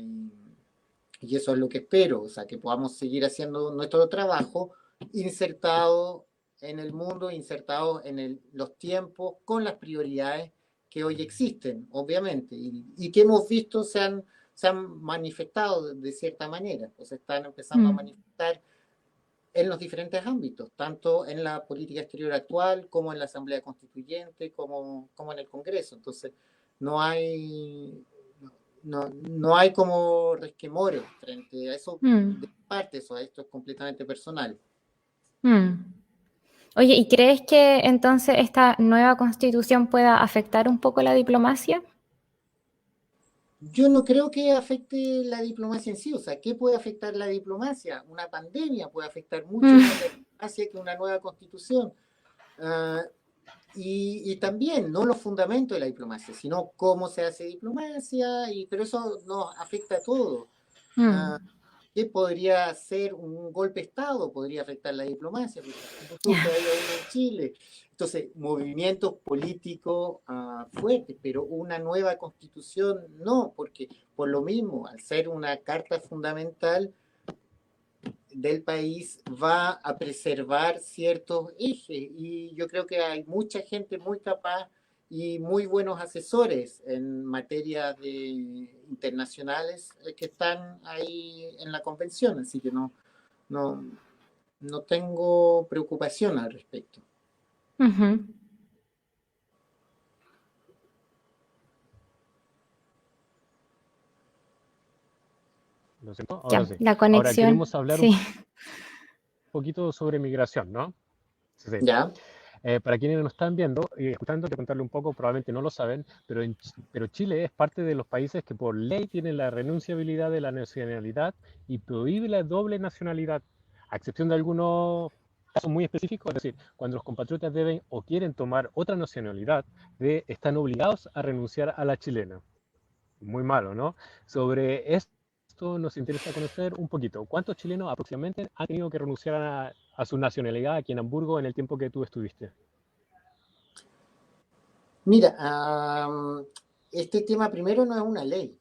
y eso es lo que espero, o sea, que podamos seguir haciendo nuestro trabajo insertado en el mundo, insertado en los tiempos, con las prioridades que hoy existen, obviamente, y que hemos visto se han manifestado de cierta manera, o se están empezando a manifestar en los diferentes ámbitos, tanto en la política exterior actual, como en la Asamblea Constituyente, como en el Congreso. Entonces, no hay, no hay como resquemores frente a eso, de parte, eso, esto es completamente personal. Oye, ¿y crees que entonces esta nueva constitución pueda afectar un poco la diplomacia? Yo no creo que afecte la diplomacia en sí, o sea, ¿qué puede afectar la diplomacia? Una pandemia puede afectar mucho más la diplomacia que una nueva constitución. Y también, no los fundamentos de la diplomacia, sino cómo se hace diplomacia, pero eso nos afecta a todos. que podría ser un golpe de Estado, podría afectar la diplomacia, porque hay en Chile. Entonces, movimientos políticos fuertes, pero una nueva constitución no, porque por lo mismo, al ser una carta fundamental del país, va a preservar ciertos ejes, y yo creo que hay mucha gente muy capaz y muy buenos asesores en materia internacionales que están ahí en la convención, así que no, no tengo preocupación al respecto. Ujú. ¿Lo siento? Ahora Ya, sí. la Ahora conexión, queremos hablar un sí. poquito sobre migración, ¿no? Sí. ¿Ya? Para quienes nos están viendo y escuchando, te contarle un poco, probablemente no lo saben, pero Chile es parte de los países que por ley tienen la renunciabilidad de la nacionalidad y prohíbe la doble nacionalidad, a excepción de algunos casos muy específicos, es decir, cuando los compatriotas deben o quieren tomar otra nacionalidad, están obligados a renunciar a la chilena. Muy malo, ¿no? Sobre esto nos interesa conocer un poquito. ¿Cuántos chilenos aproximadamente han tenido que renunciar a su nacionalidad aquí en Hamburgo en el tiempo que tú estuviste? Mira, este tema primero no es una ley.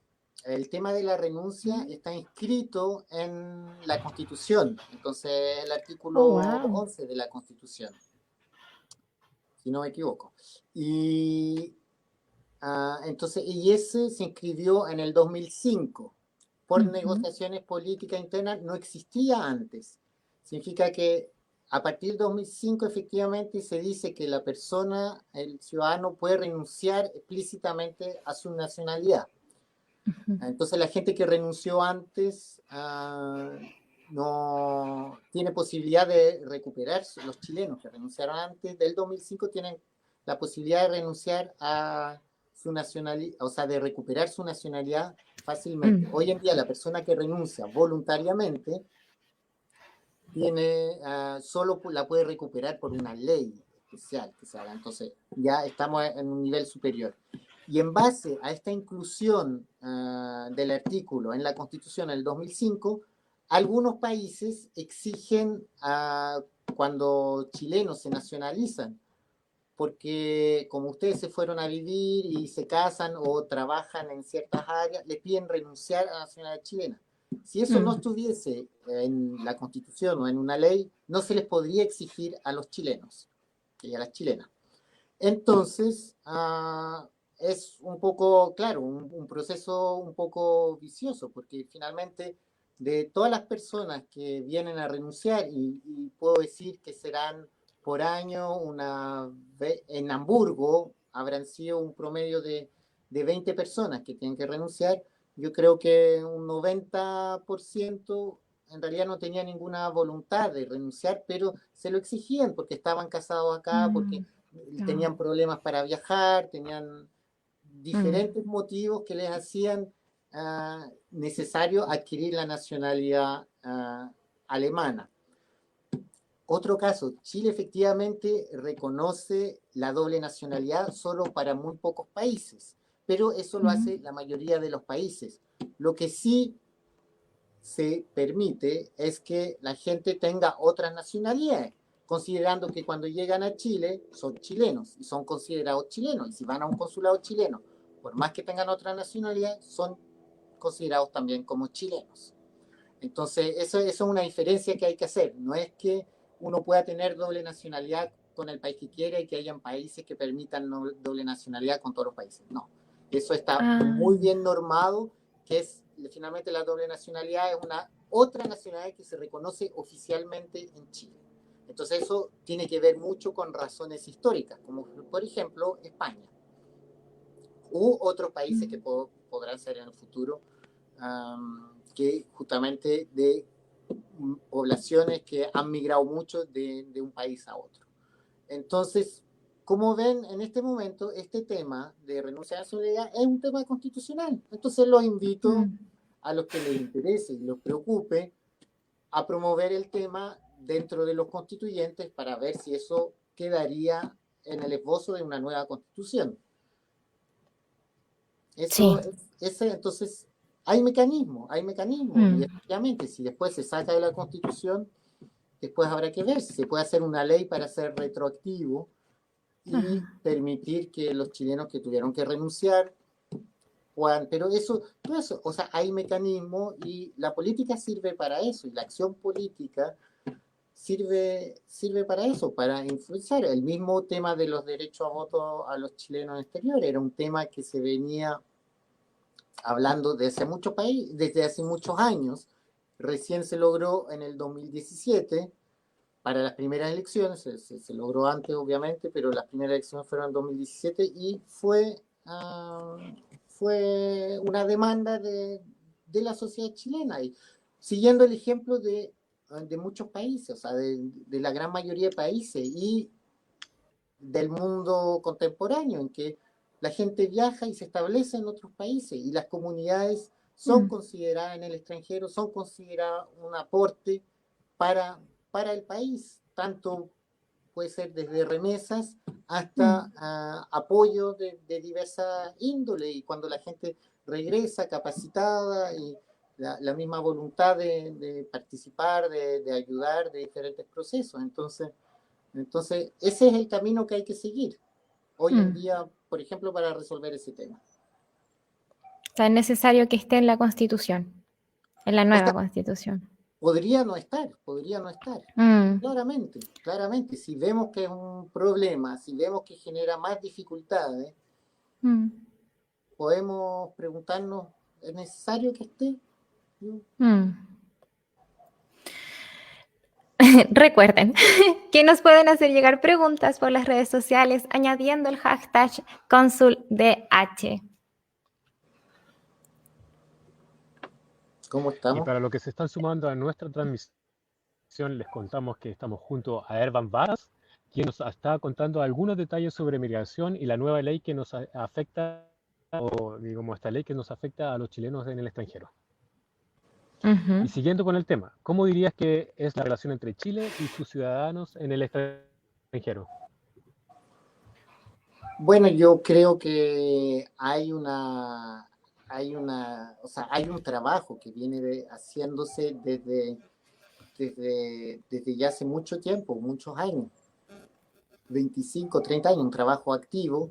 El tema de la renuncia está inscrito en la Constitución, entonces el artículo Oh, wow. 11 de la Constitución, si no me equivoco. Y entonces, y ese se inscribió en el 2005 por negociaciones políticas internas, no existía antes. Significa que a partir del 2005 efectivamente se dice que la persona, el ciudadano, puede renunciar explícitamente a su nacionalidad. Entonces la gente que renunció antes no tiene posibilidad de recuperar, los chilenos que renunciaron antes del 2005 tienen la posibilidad de renunciar a su nacionalidad, o sea, de recuperar su nacionalidad fácilmente. Hoy en día la persona que renuncia voluntariamente tiene, solo la puede recuperar por una ley especial que se haga. Entonces ya estamos en un nivel superior. Y en base a esta inclusión del artículo en la Constitución del 2005, algunos países exigen cuando chilenos se nacionalizan, porque como ustedes se fueron a vivir y se casan o trabajan en ciertas áreas, les piden renunciar a la nacionalidad chilena. Si eso no estuviese en la Constitución o en una ley, no se les podría exigir a los chilenos y a las chilenas. Entonces, es un poco, claro, un proceso un poco vicioso, porque finalmente de todas las personas que vienen a renunciar, y puedo decir que serán por año, en Hamburgo habrán sido un promedio de 20 personas que tienen que renunciar, yo creo que un 90% en realidad no tenía ninguna voluntad de renunciar, pero se lo exigían porque estaban casados acá, porque tenían problemas para viajar, tenían diferentes motivos que les hacían necesario adquirir la nacionalidad alemana. Otro caso, Chile efectivamente reconoce la doble nacionalidad solo para muy pocos países, pero eso lo hace la mayoría de los países. Lo que sí se permite es que la gente tenga otras nacionalidades, considerando que cuando llegan a Chile son chilenos y son considerados chilenos, y si van a un consulado chileno, por más que tengan otra nacionalidad, son considerados también como chilenos. Entonces, eso es una diferencia que hay que hacer. No es que uno pueda tener doble nacionalidad con el país que quiera y que hayan países que permitan doble nacionalidad con todos los países. No, eso está muy bien normado, que es finalmente la doble nacionalidad es una otra nacionalidad que se reconoce oficialmente en Chile. Entonces eso tiene que ver mucho con razones históricas, como por ejemplo España u otros países que podrán ser en el futuro, que justamente de poblaciones que han migrado mucho de un país a otro. Entonces, como ven, en este momento, este tema de renuncia a la nacionalidad es un tema constitucional. Entonces, los invito a los que les interese y los preocupe a promover el tema dentro de los constituyentes para ver si eso quedaría en el esbozo de una nueva constitución. Eso, Sí. entonces, hay mecanismos, y efectivamente, si después se saca de la Constitución, después habrá que ver si se puede hacer una ley para ser retroactivo y permitir que los chilenos que tuvieron que renunciar puedan, pero todo eso, o sea, hay mecanismos y la política sirve para eso, y la acción política sirve para eso, para influenciar. El mismo tema de los derechos a voto a los chilenos en el exterior era un tema que se venía hablando desde hace muchos años. Recién se logró en el 2017 para las primeras elecciones, se logró antes obviamente, pero las primeras elecciones fueron en 2017 y fue una demanda de la sociedad chilena, y siguiendo el ejemplo de muchos países, o sea, de la gran mayoría de países y del mundo contemporáneo, en que la gente viaja y se establece en otros países y las comunidades son consideradas en el extranjero, son consideradas un aporte para el país, tanto puede ser desde remesas hasta apoyo de diversa índole, y cuando la gente regresa capacitada y la misma voluntad de participar, de ayudar de diferentes procesos. Entonces, ese es el camino que hay que seguir hoy en día, por ejemplo, para resolver ese tema. O sea, es necesario que esté en la Constitución, en la nueva Constitución. Podría no estar. Claramente. Si vemos que es un problema, si vemos que genera más dificultades, podemos preguntarnos, ¿es necesario que esté? Recuerden que nos pueden hacer llegar preguntas por las redes sociales añadiendo el hashtag CónsulDH. ¿Cómo estamos? Y para los que se están sumando a nuestra transmisión, les contamos que estamos junto a Ervan Varas, quien nos está contando algunos detalles sobre migración y la nueva ley que nos afecta, o digamos esta ley que nos afecta a los chilenos en el extranjero. Y siguiendo con el tema, ¿cómo dirías que es la relación entre Chile y sus ciudadanos en el extranjero? Bueno, yo creo que hay un trabajo que viene haciéndose desde ya hace mucho tiempo, muchos años, 25, 30 años, un trabajo activo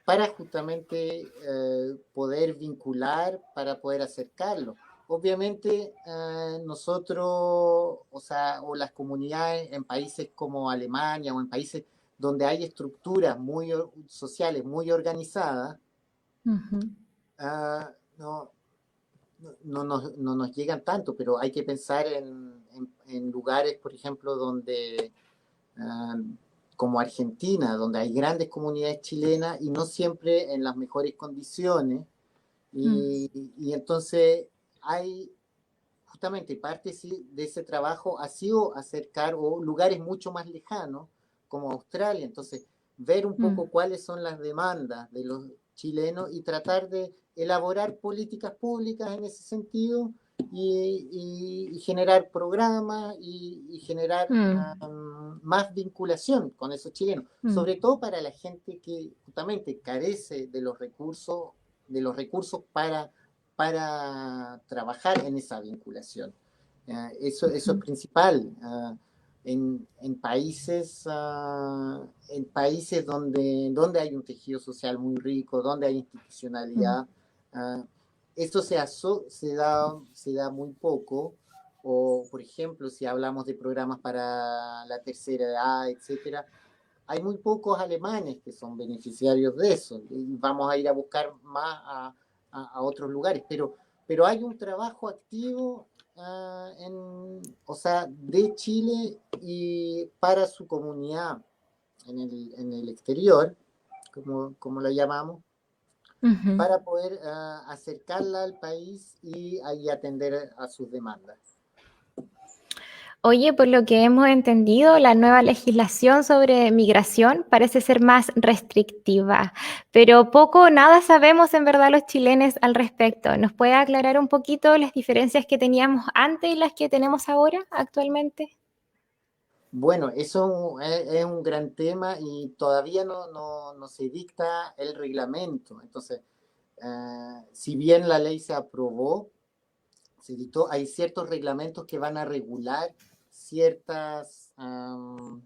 para justamente poder vincular, para poder acercarlo. Obviamente nosotros, o las comunidades en países como Alemania o en países donde hay estructuras muy sociales, muy organizadas, no nos llegan tanto, pero hay que pensar en lugares, por ejemplo, donde como Argentina, donde hay grandes comunidades chilenas y no siempre en las mejores condiciones, y entonces hay justamente parte de ese trabajo ha sido acercar o lugares mucho más lejanos como Australia, entonces ver un poco cuáles son las demandas de los chilenos y tratar de elaborar políticas públicas en ese sentido y generar programas y generar más vinculación con esos chilenos, sobre todo para la gente que justamente carece de los recursos para trabajar en esa vinculación. Eso es principal. En países donde hay un tejido social muy rico, donde hay institucionalidad, esto se da muy poco. O, por ejemplo, si hablamos de programas para la tercera edad, etcétera, hay muy pocos alemanes que son beneficiarios de eso. Y vamos a ir a buscar más a otros lugares, pero hay un trabajo activo de Chile y para su comunidad en el exterior, como la llamamos, para poder acercarla al país y atender a sus demandas. Oye, por lo que hemos entendido, la nueva legislación sobre migración parece ser más restrictiva, pero poco o nada sabemos en verdad los chilenos al respecto. ¿Nos puede aclarar un poquito las diferencias que teníamos antes y las que tenemos ahora, actualmente? Bueno, eso es un gran tema y todavía no se dicta el reglamento. Entonces, si bien la ley se aprobó, se dictó, hay ciertos reglamentos que van a regular ciertas, o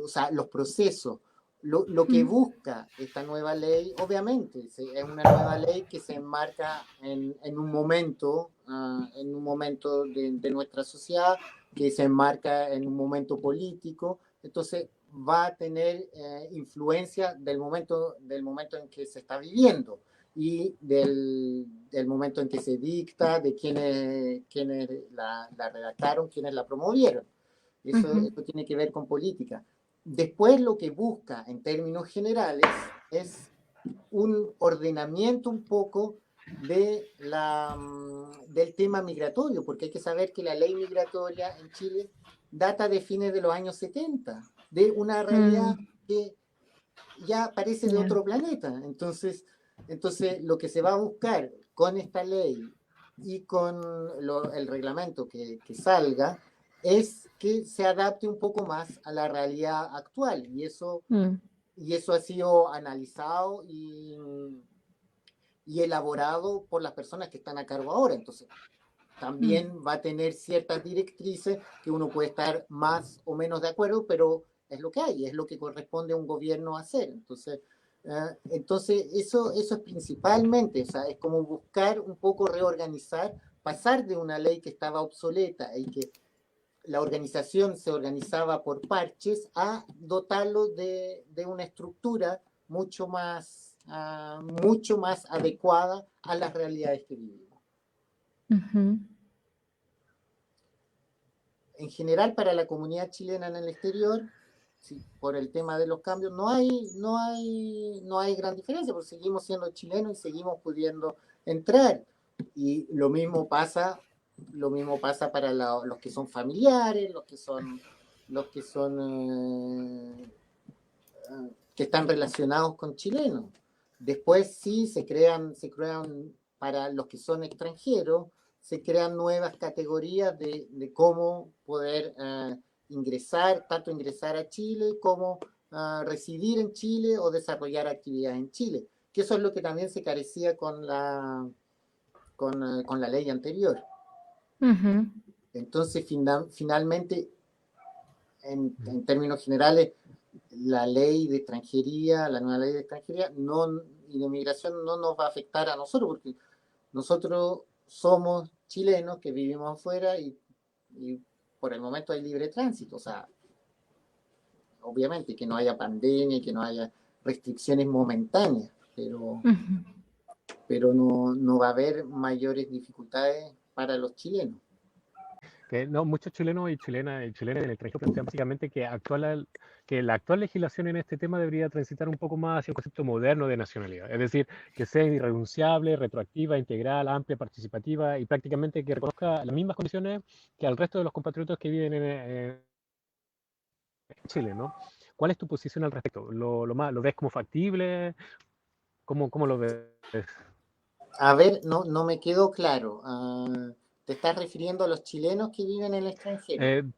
sea, los procesos. Lo que busca esta nueva ley, obviamente, es una nueva ley que se enmarca en un momento de nuestra sociedad, que se enmarca en un momento político, entonces va a tener influencia del momento en que se está viviendo y del momento en que se dicta, de quienes la redactaron, quienes la promovieron. Eso tiene que ver con política. Después lo que busca en términos generales es un ordenamiento un poco del tema migratorio, porque hay que saber que la ley migratoria en Chile data de fines de los años 70, de una realidad que ya parece de otro planeta. Entonces, lo que se va a buscar con esta ley y con el reglamento que salga es que se adapte un poco más a la realidad actual. Y eso ha sido analizado y elaborado por las personas que están a cargo ahora. Entonces, también va a tener ciertas directrices que uno puede estar más o menos de acuerdo, pero es lo que hay, es lo que corresponde a un gobierno hacer. Entonces, eso es principalmente, o sea, es como buscar un poco reorganizar, pasar de una ley que estaba obsoleta y que la organización se organizaba por parches a dotarlo de una estructura mucho más adecuada a las realidades que vivimos. En general, para la comunidad chilena en el exterior, sí, por el tema de los cambios, no hay gran diferencia, porque seguimos siendo chilenos y seguimos pudiendo entrar. Y lo mismo pasa para los que son familiares, que están relacionados con chilenos. Después sí se crean para los que son extranjeros, se crean nuevas categorías de cómo poder tanto ingresar a Chile como residir en Chile o desarrollar actividades en Chile, que eso es lo que también se carecía con la ley anterior. Entonces, finalmente, en términos generales, la nueva ley de extranjería y de migración no nos va a afectar a nosotros, porque nosotros somos chilenos que vivimos afuera y por el momento hay libre tránsito. O sea, obviamente que no haya pandemia y que no haya restricciones momentáneas, pero no va a haber mayores dificultades para los chilenos. No, muchos chilenos y chilenas en el extranjero plantean básicamente que la actual legislación en este tema debería transitar un poco más hacia un concepto moderno de nacionalidad, es decir, que sea irrenunciable, retroactiva, integral, amplia, participativa y prácticamente que reconozca las mismas condiciones que al resto de los compatriotas que viven en Chile, ¿no? ¿Cuál es tu posición al respecto? ¿Lo ves como factible? ¿Cómo lo ves? A ver, no me quedó claro. ¿Te estás refiriendo a los chilenos que viven en el extranjero?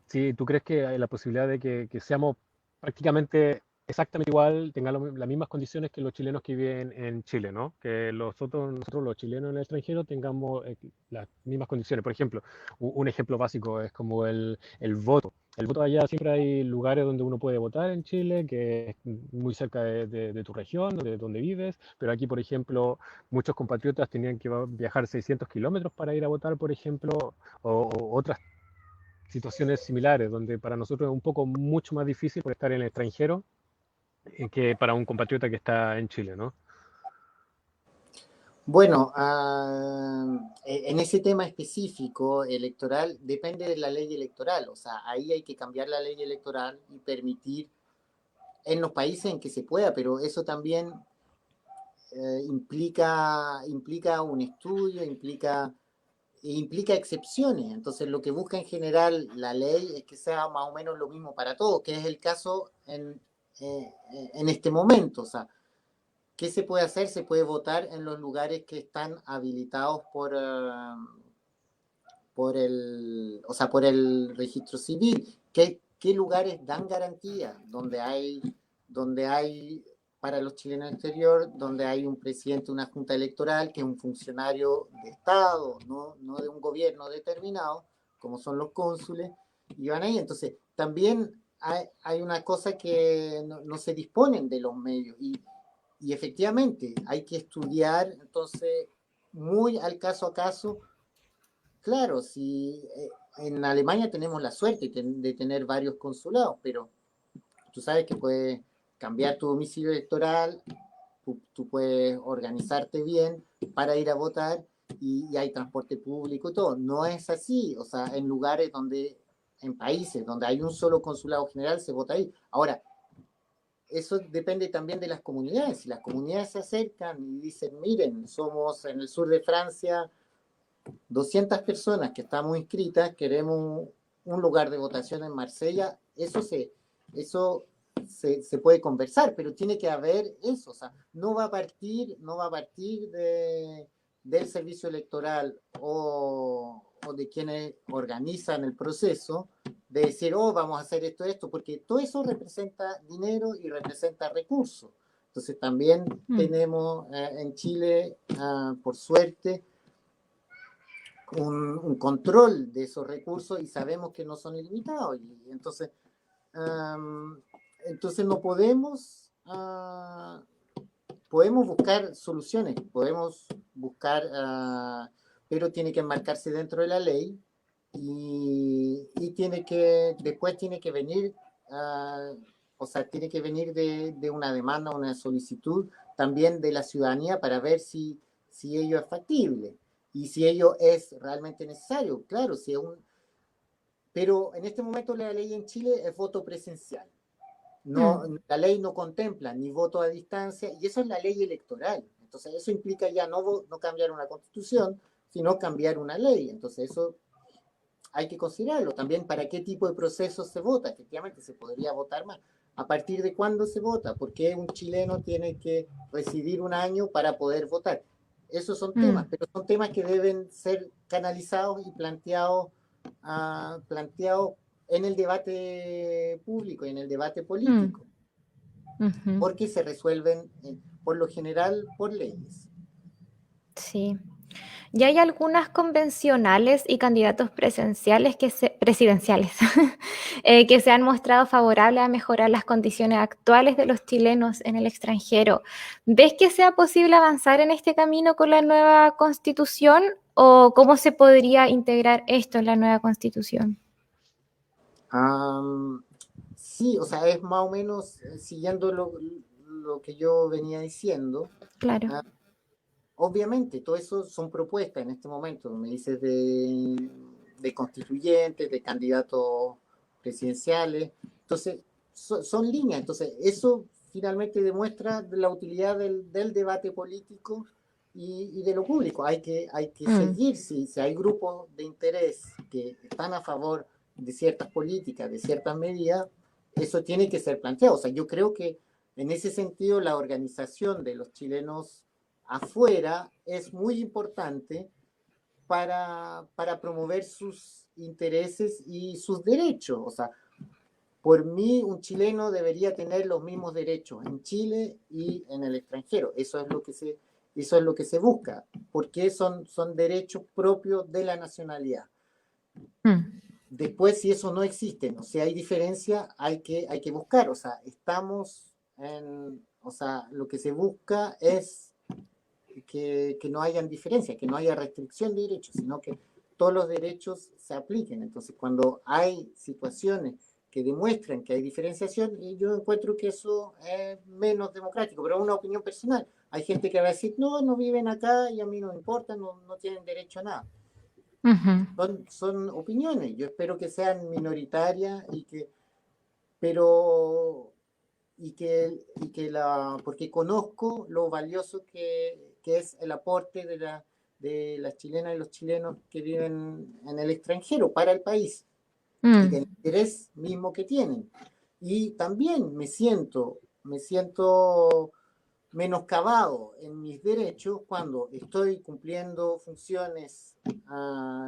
Sí, ¿tú crees que hay la posibilidad de que seamos prácticamente exactamente igual, tengan las mismas condiciones que los chilenos que viven en Chile, ¿no? Que nosotros los chilenos en el extranjero tengamos las mismas condiciones. Por ejemplo, un ejemplo básico es como el voto. El voto allá siempre hay lugares donde uno puede votar en Chile, que es muy cerca de tu región, de donde vives, pero aquí, por ejemplo, muchos compatriotas tenían que viajar 600 kilómetros para ir a votar, por ejemplo, o otras situaciones similares, donde para nosotros es un poco mucho más difícil por estar en el extranjero que para un compatriota que está en Chile, ¿no? Bueno, en ese tema específico electoral depende de la ley electoral, o sea, ahí hay que cambiar la ley electoral y permitir en los países en que se pueda, pero eso también implica un estudio, implica excepciones. Entonces, lo que busca en general la ley es que sea más o menos lo mismo para todos, que es el caso en este momento. O sea, ¿qué se puede hacer? Se puede votar en los lugares que están habilitados por el registro civil. ¿Qué lugares dan garantía? Donde hay donde hay, para los chilenos exterior, donde hay un presidente de una junta electoral que es un funcionario de Estado, no de un gobierno determinado, como son los cónsules, y van ahí. Entonces, también hay una cosa que no se disponen de los medios, y efectivamente hay que estudiar, entonces, muy al caso a caso. Claro, si en Alemania tenemos la suerte de tener varios consulados, pero tú sabes que puedes cambiar tu domicilio electoral, tú puedes organizarte bien para ir a votar y hay transporte público y todo. No es así, o sea, en lugares donde, en países donde hay un solo consulado general, se vota ahí. Ahora, eso depende también de las comunidades. Si las comunidades se acercan y dicen, miren, somos en el sur de Francia 200 personas que estamos inscritas, queremos un lugar de votación en Marsella, eso se puede conversar, pero tiene que haber eso, o sea, no va a partir del servicio electoral o de quienes organizan el proceso, de decir, oh, vamos a hacer esto, porque todo eso representa dinero y representa recursos. Entonces también tenemos en Chile, por suerte, un control de esos recursos y sabemos que no son ilimitados. Y entonces no podemos, podemos buscar soluciones, podemos buscar, pero tiene que enmarcarse dentro de la ley y después tiene que venir, o sea, tiene que venir de una demanda, una solicitud también de la ciudadanía para ver si ello es factible y si ello es realmente necesario. Claro, si es pero en este momento la ley en Chile es voto presencial. No, la ley no contempla ni voto a distancia, y eso es la ley electoral. Entonces eso implica ya no cambiar una constitución, sino cambiar una ley. Entonces eso hay que considerarlo. También para qué tipo de procesos se vota. Efectivamente se podría votar más. ¿A partir de cuándo se vota? ¿Por qué un chileno tiene que residir un año para poder votar? Esos son temas, pero son temas que deben ser canalizados y planteados en el debate público y en el debate político, porque se resuelven por lo general por leyes. Sí. Y hay algunas convencionales y candidatos presidenciales que se han mostrado favorables a mejorar las condiciones actuales de los chilenos en el extranjero. ¿Ves que sea posible avanzar en este camino con la nueva constitución o cómo se podría integrar esto en la nueva constitución? Sí, o sea, es más o menos siguiendo lo que yo venía diciendo. Claro. Obviamente, todo eso son propuestas en este momento. Me dices de constituyentes, de candidatos presidenciales. Entonces, son líneas. Entonces, eso finalmente demuestra la utilidad del debate político y de lo público. Hay que seguir, si hay grupos de interés que están a favor de ciertas políticas, de ciertas medidas, eso tiene que ser planteado. O sea, yo creo que en ese sentido la organización de los chilenos afuera es muy importante para promover sus intereses y sus derechos. O sea, por mí un chileno debería tener los mismos derechos en Chile y en el extranjero. Eso es lo que se busca, porque son derechos propios de la nacionalidad. Después, si eso no existe, o sea, hay diferencia, hay que buscar. O sea, lo que se busca es que no hayan diferencias, que no haya restricción de derechos, sino que todos los derechos se apliquen. Entonces, cuando hay situaciones que demuestran que hay diferenciación, yo encuentro que eso es menos democrático, pero es una opinión personal. Hay gente que va a decir, no viven acá y a mí no me importa, no tienen derecho a nada. Son opiniones, yo espero que sean minoritarias porque conozco lo valioso que es el aporte de las chilenas y los chilenos que viven en el extranjero para el país y del interés mismo que tienen. Y también me siento menoscabado en mis derechos cuando estoy cumpliendo funciones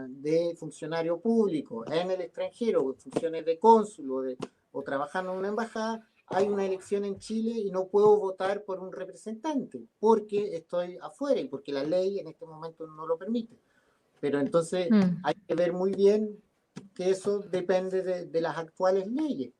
de funcionario público en el extranjero, funciones de cónsul o trabajando en una embajada, hay una elección en Chile y no puedo votar por un representante porque estoy afuera y porque la ley en este momento no lo permite. Pero entonces hay que ver muy bien que eso depende de las actuales leyes,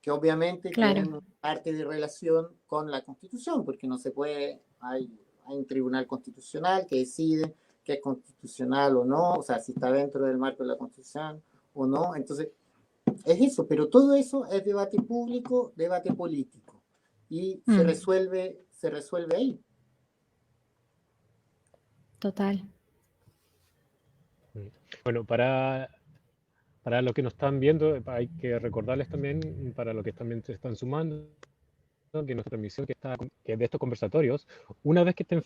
que obviamente tienen parte de relación con la Constitución, porque no se puede, hay un tribunal constitucional que decide que es constitucional o no, o sea, si está dentro del marco de la Constitución o no. Entonces, es eso, pero todo eso es debate público, debate político, y se resuelve ahí. Total. Bueno, para los que nos están viendo, hay que recordarles también, para los que también se están sumando, que nuestra transmisión que de estos conversatorios, una vez que estén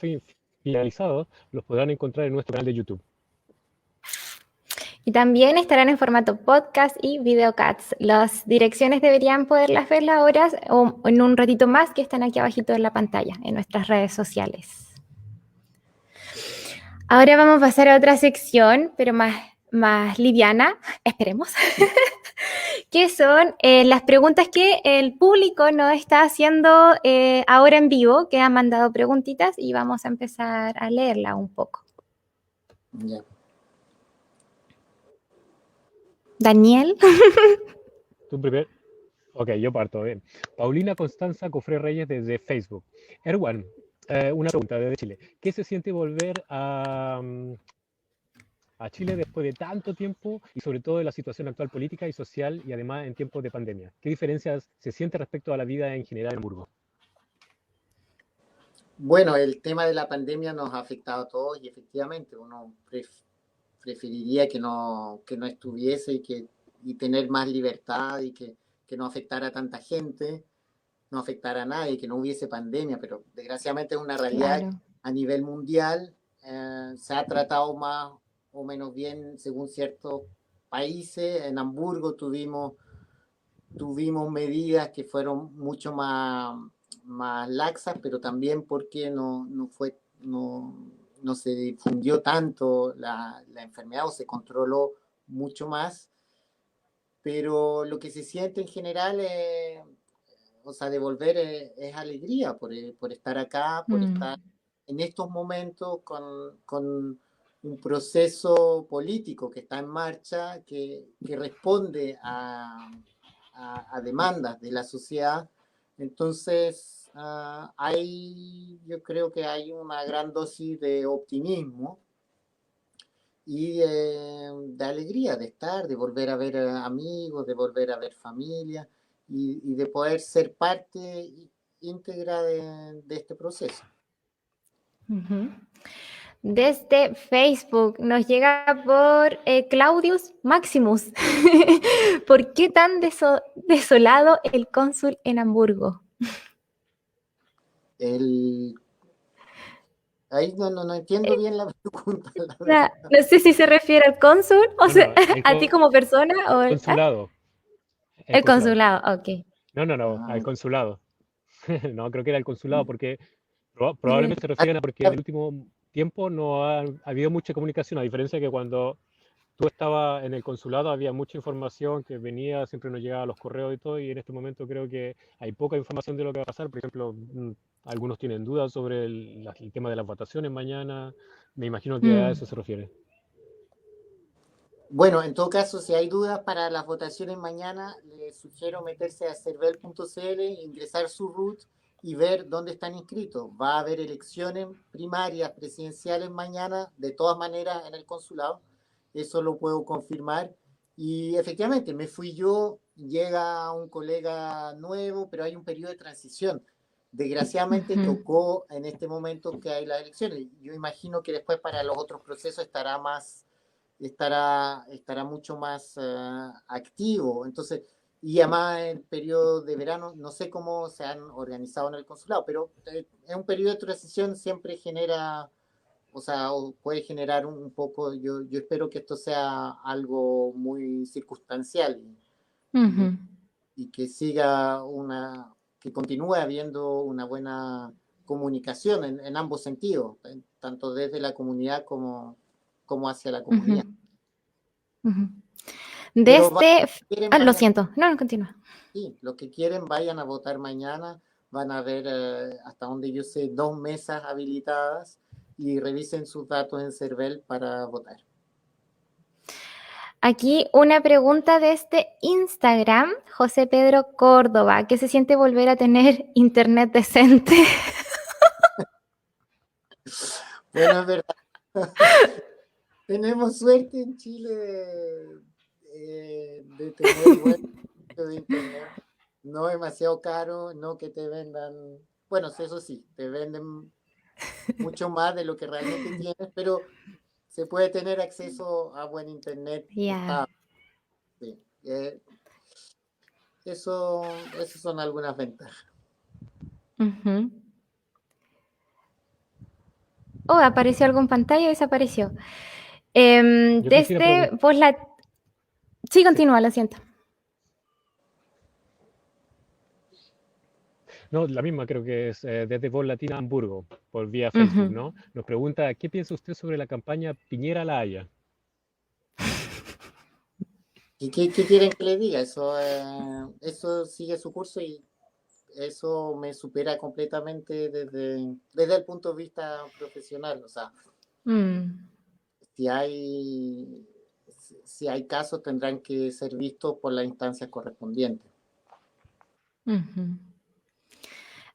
finalizados, los podrán encontrar en nuestro canal de YouTube. Y también estarán en formato podcast y videocats. Las direcciones deberían poderlas ver ahora o en un ratito más, que están aquí abajito en la pantalla, en nuestras redes sociales. Ahora vamos a pasar a otra sección, pero más liviana, esperemos, que son las preguntas que el público nos está haciendo ahora en vivo, que han mandado preguntitas y vamos a empezar a leerla un poco. Ya. Daniel. Tú primero. Ok, yo parto. Bien. Paulina Constanza Cofré Reyes desde Facebook. Erwan, una pregunta desde Chile. ¿Qué se siente volver a Chile después de tanto tiempo y sobre todo de la situación actual política y social y además en tiempos de pandemia? ¿Qué diferencias se siente respecto a la vida en general en Hamburgo? Bueno, el tema de la pandemia nos ha afectado a todos y efectivamente uno preferiría que no estuviese y tener más libertad y que no afectara a tanta gente, no afectara a nadie, que no hubiese pandemia, pero desgraciadamente es una realidad a nivel mundial. Se ha tratado más o menos bien según ciertos países. En Hamburgo tuvimos medidas que fueron mucho más laxas, pero también porque no se difundió tanto la enfermedad o se controló mucho más. Pero lo que se siente en general o sea, de volver es alegría por estar acá, por estar en estos momentos con un proceso político que está en marcha, que responde a demandas de la sociedad. Entonces, yo creo que hay una gran dosis de optimismo y de alegría de estar, de volver a ver amigos, de volver a ver familia y de poder ser parte íntegra de este proceso. Desde Facebook nos llega por Claudius Maximus. ¿Por qué tan desolado el cónsul en Hamburgo? Ahí no entiendo bien la pregunta. No sé si se refiere al cónsul, o sea, a ti como persona. O el consulado. El consulado, ok. No, al consulado. No, creo que era el consulado porque probablemente se refieren a porque en el último tiempo no ha habido mucha comunicación, a diferencia de que cuando tú estabas en el consulado había mucha información que venía, siempre nos llegaba a los correos y todo, y en este momento creo que hay poca información de lo que va a pasar. Por ejemplo, algunos tienen dudas sobre el tema de las votaciones mañana. Me imagino que a eso se refiere. Bueno, en todo caso, si hay dudas para las votaciones mañana, les sugiero meterse a cervel.cl, ingresar su root y ver dónde están inscritos. Va a haber elecciones primarias presidenciales mañana, de todas maneras, en el consulado. Eso lo puedo confirmar. Y efectivamente, me fui yo, llega un colega nuevo, pero hay un periodo de transición. Desgraciadamente tocó en este momento que hay las elecciones. Yo imagino que después para los otros procesos estará mucho más activo. Entonces, y además el periodo de verano, no sé cómo se han organizado en el consulado, pero en un periodo de transición siempre genera, o sea, puede generar un poco, yo espero que esto sea algo muy circunstancial y que siga que continúe habiendo una buena comunicación en ambos sentidos, tanto desde la comunidad como hacia la comunidad. Pero quieren, Lo siento, no, continúa. sí, los que quieren vayan a votar mañana, van a ver hasta donde yo sé 2 mesas habilitadas y revisen sus datos en CERVEL para votar. Aquí una pregunta de este Instagram, José Pedro Córdoba, ¿qué se siente volver a tener internet decente? Bueno, es verdad. Tenemos suerte en Chile de tener buen servicio de internet. No demasiado caro, no que te vendan, bueno, eso sí, te venden mucho más de lo que realmente tienes, pero se puede tener acceso a buen internet Ya. estable. Sí. Esas son algunas ventajas. Ujú. Oh, apareció algo en pantalla y desapareció. Yo quisiera Desde preguntar, vos la... Sí, sí. continúa, lo siento. No, la misma creo que es desde Voz Latina Hamburgo, por vía Facebook, Ujú. ¿no? Nos pregunta, ¿qué piensa usted sobre la campaña Piñera La Haya? ¿Y qué quieren que le diga? Eso sigue su curso y eso me supera completamente desde el punto de vista profesional. O sea, Mm, si hay, si hay casos, tendrán que ser vistos por las instancias correspondientes. ujú.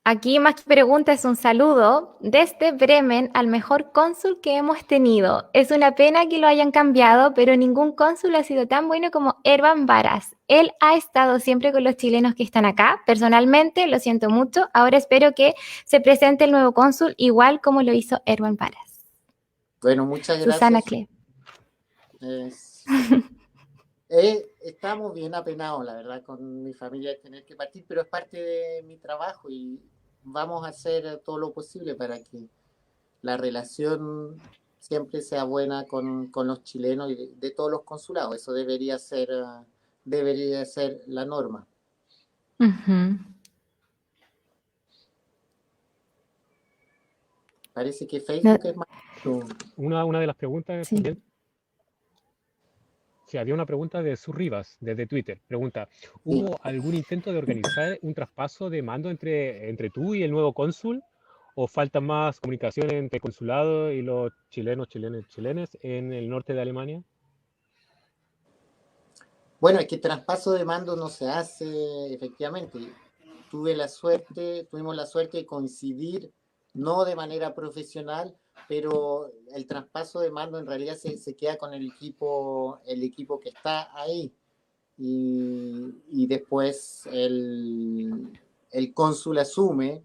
Aquí más que pregunta es un saludo desde Bremen al mejor cónsul que hemos tenido. Es una pena que lo hayan cambiado, pero ningún cónsul ha sido tan bueno como Ervan Varas. Él ha estado siempre con los chilenos que están acá. Personalmente, lo siento mucho. Ahora espero que se presente el nuevo cónsul igual como lo hizo Ervan Varas. Bueno, muchas Susana gracias. Cle. Es- Estamos bien apenados, la verdad, con mi familia de tener que partir, pero es parte de mi trabajo y vamos a hacer todo lo posible para que la relación siempre sea buena con los chilenos y de todos los consulados. Eso debería ser la norma. Ujú. Parece que No, Facebook es más... Una de las preguntas sí. también, sí, había una pregunta de Sur Rivas, desde Twitter. Pregunta, Sí. ¿hubo algún intento de organizar un traspaso de mando entre tú y el nuevo cónsul? ¿O falta más comunicación entre el consulado y los chilenos en el norte de Alemania? Bueno, es que traspaso de mando no se hace efectivamente. Tuvimos la suerte de coincidir, no de manera profesional, pero el traspaso de mando en realidad se queda con el equipo que está ahí. Y después el cónsul asume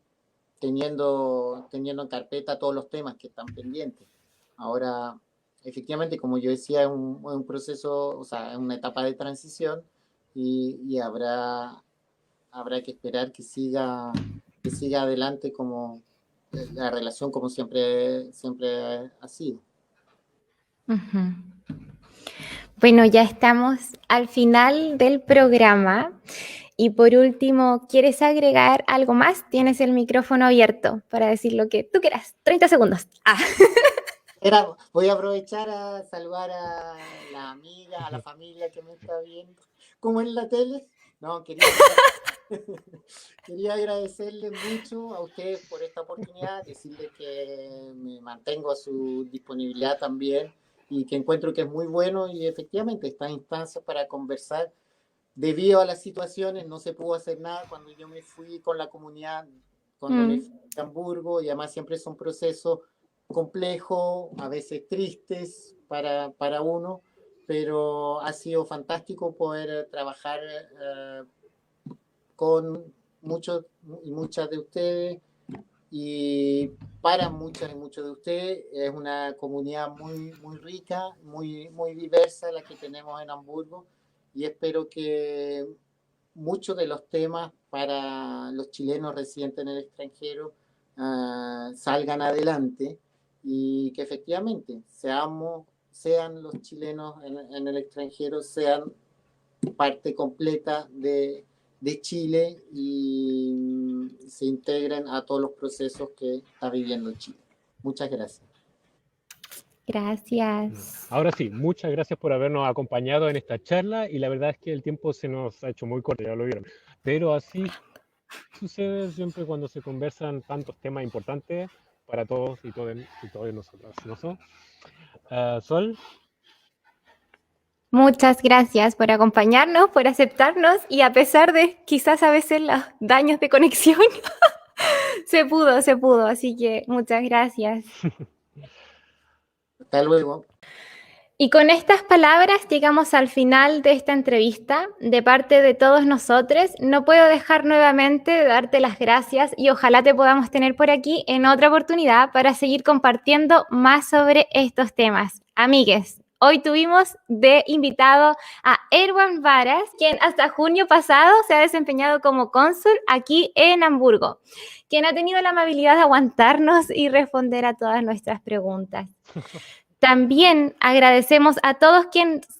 teniendo en carpeta todos los temas que están pendientes. Ahora, efectivamente, como yo decía, es un proceso, o sea, es una etapa de transición y habrá que esperar que siga adelante como la relación como siempre ha sido. Ujú. Bueno, ya estamos al final del programa. Y por último, ¿quieres agregar algo más? Tienes el micrófono abierto para decir lo que tú quieras. 30 segundos. Ah. Voy a aprovechar a saludar a la amiga, a la familia que me está viendo, como en la tele. No, quería agradecerles mucho a ustedes por esta oportunidad, decirles que me mantengo a su disponibilidad también y que encuentro que es muy bueno y efectivamente estas instancias para conversar, debido a las situaciones no se pudo hacer nada cuando yo me fui con la comunidad, cuando me fui Mm, a Hamburgo y además siempre son procesos complejos, a veces tristes para uno, pero ha sido fantástico poder trabajar con muchos y muchas de ustedes y para muchas y muchos de ustedes. Es una comunidad muy rica, muy diversa la que tenemos en Hamburgo y espero que muchos de los temas para los chilenos residentes en el extranjero salgan adelante y que efectivamente sean los chilenos en el extranjero, sean parte completa de Chile y se integren a todos los procesos que está viviendo Chile. Muchas gracias. Gracias. Ahora sí, muchas gracias por habernos acompañado en esta charla y la verdad es que el tiempo se nos ha hecho muy corto, ya lo vieron. Pero así sucede siempre cuando se conversan tantos temas importantes para todos y todas nosotros, ¿no? Sol, Muchas gracias por acompañarnos, por aceptarnos y a pesar de quizás a veces los daños de conexión, se pudo, así que muchas gracias. Hasta luego. Y con estas palabras llegamos al final de esta entrevista. De parte de todos nosotros, no puedo dejar nuevamente de darte las gracias y ojalá te podamos tener por aquí en otra oportunidad para seguir compartiendo más sobre estos temas. Amigues, hoy tuvimos de invitado a Erwan Varas, quien hasta junio pasado se ha desempeñado como cónsul aquí en Hamburgo, quien ha tenido la amabilidad de aguantarnos y responder a todas nuestras preguntas. También agradecemos a todos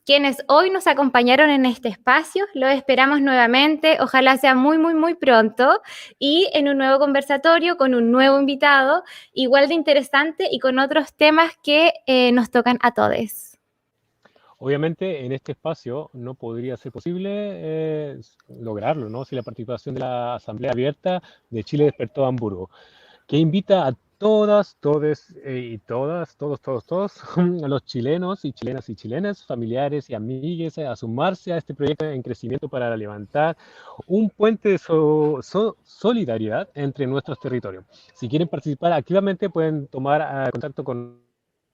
quienes hoy nos acompañaron en este espacio. Los esperamos nuevamente, ojalá sea muy pronto y en un nuevo conversatorio con un nuevo invitado, igual de interesante y con otros temas que nos tocan a todos. obviamente en este espacio no podría ser posible lograrlo, ¿no? Si la participación de la Asamblea Abierta de Chile Despertó Hamburgo, que invita a todas, todes y todos, a los chilenos y chilenas, familiares y amigues a sumarse a este proyecto en crecimiento para levantar un puente de solidaridad entre nuestros territorios. Si quieren participar activamente pueden tomar contacto con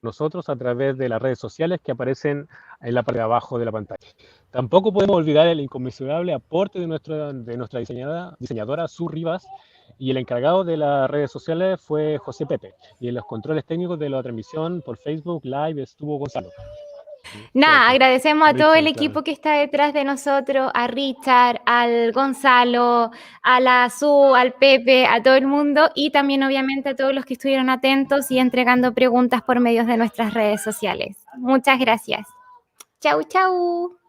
nosotros a través de las redes sociales que aparecen en la parte de abajo de la pantalla. Tampoco podemos olvidar el inconmensurable aporte de nuestra diseñadora Su Rivas, y el encargado de las redes sociales fue José Pepe. Y en los controles técnicos de la transmisión por Facebook Live estuvo Gonzalo. Nada, agradecemos a todo el Richard, equipo claro. que está detrás de nosotros, a Richard, al Gonzalo, a la Su, al Pepe, a todo el mundo y también obviamente a todos los que estuvieron atentos y entregando preguntas por medios de nuestras redes sociales. Muchas gracias. Chau, chau.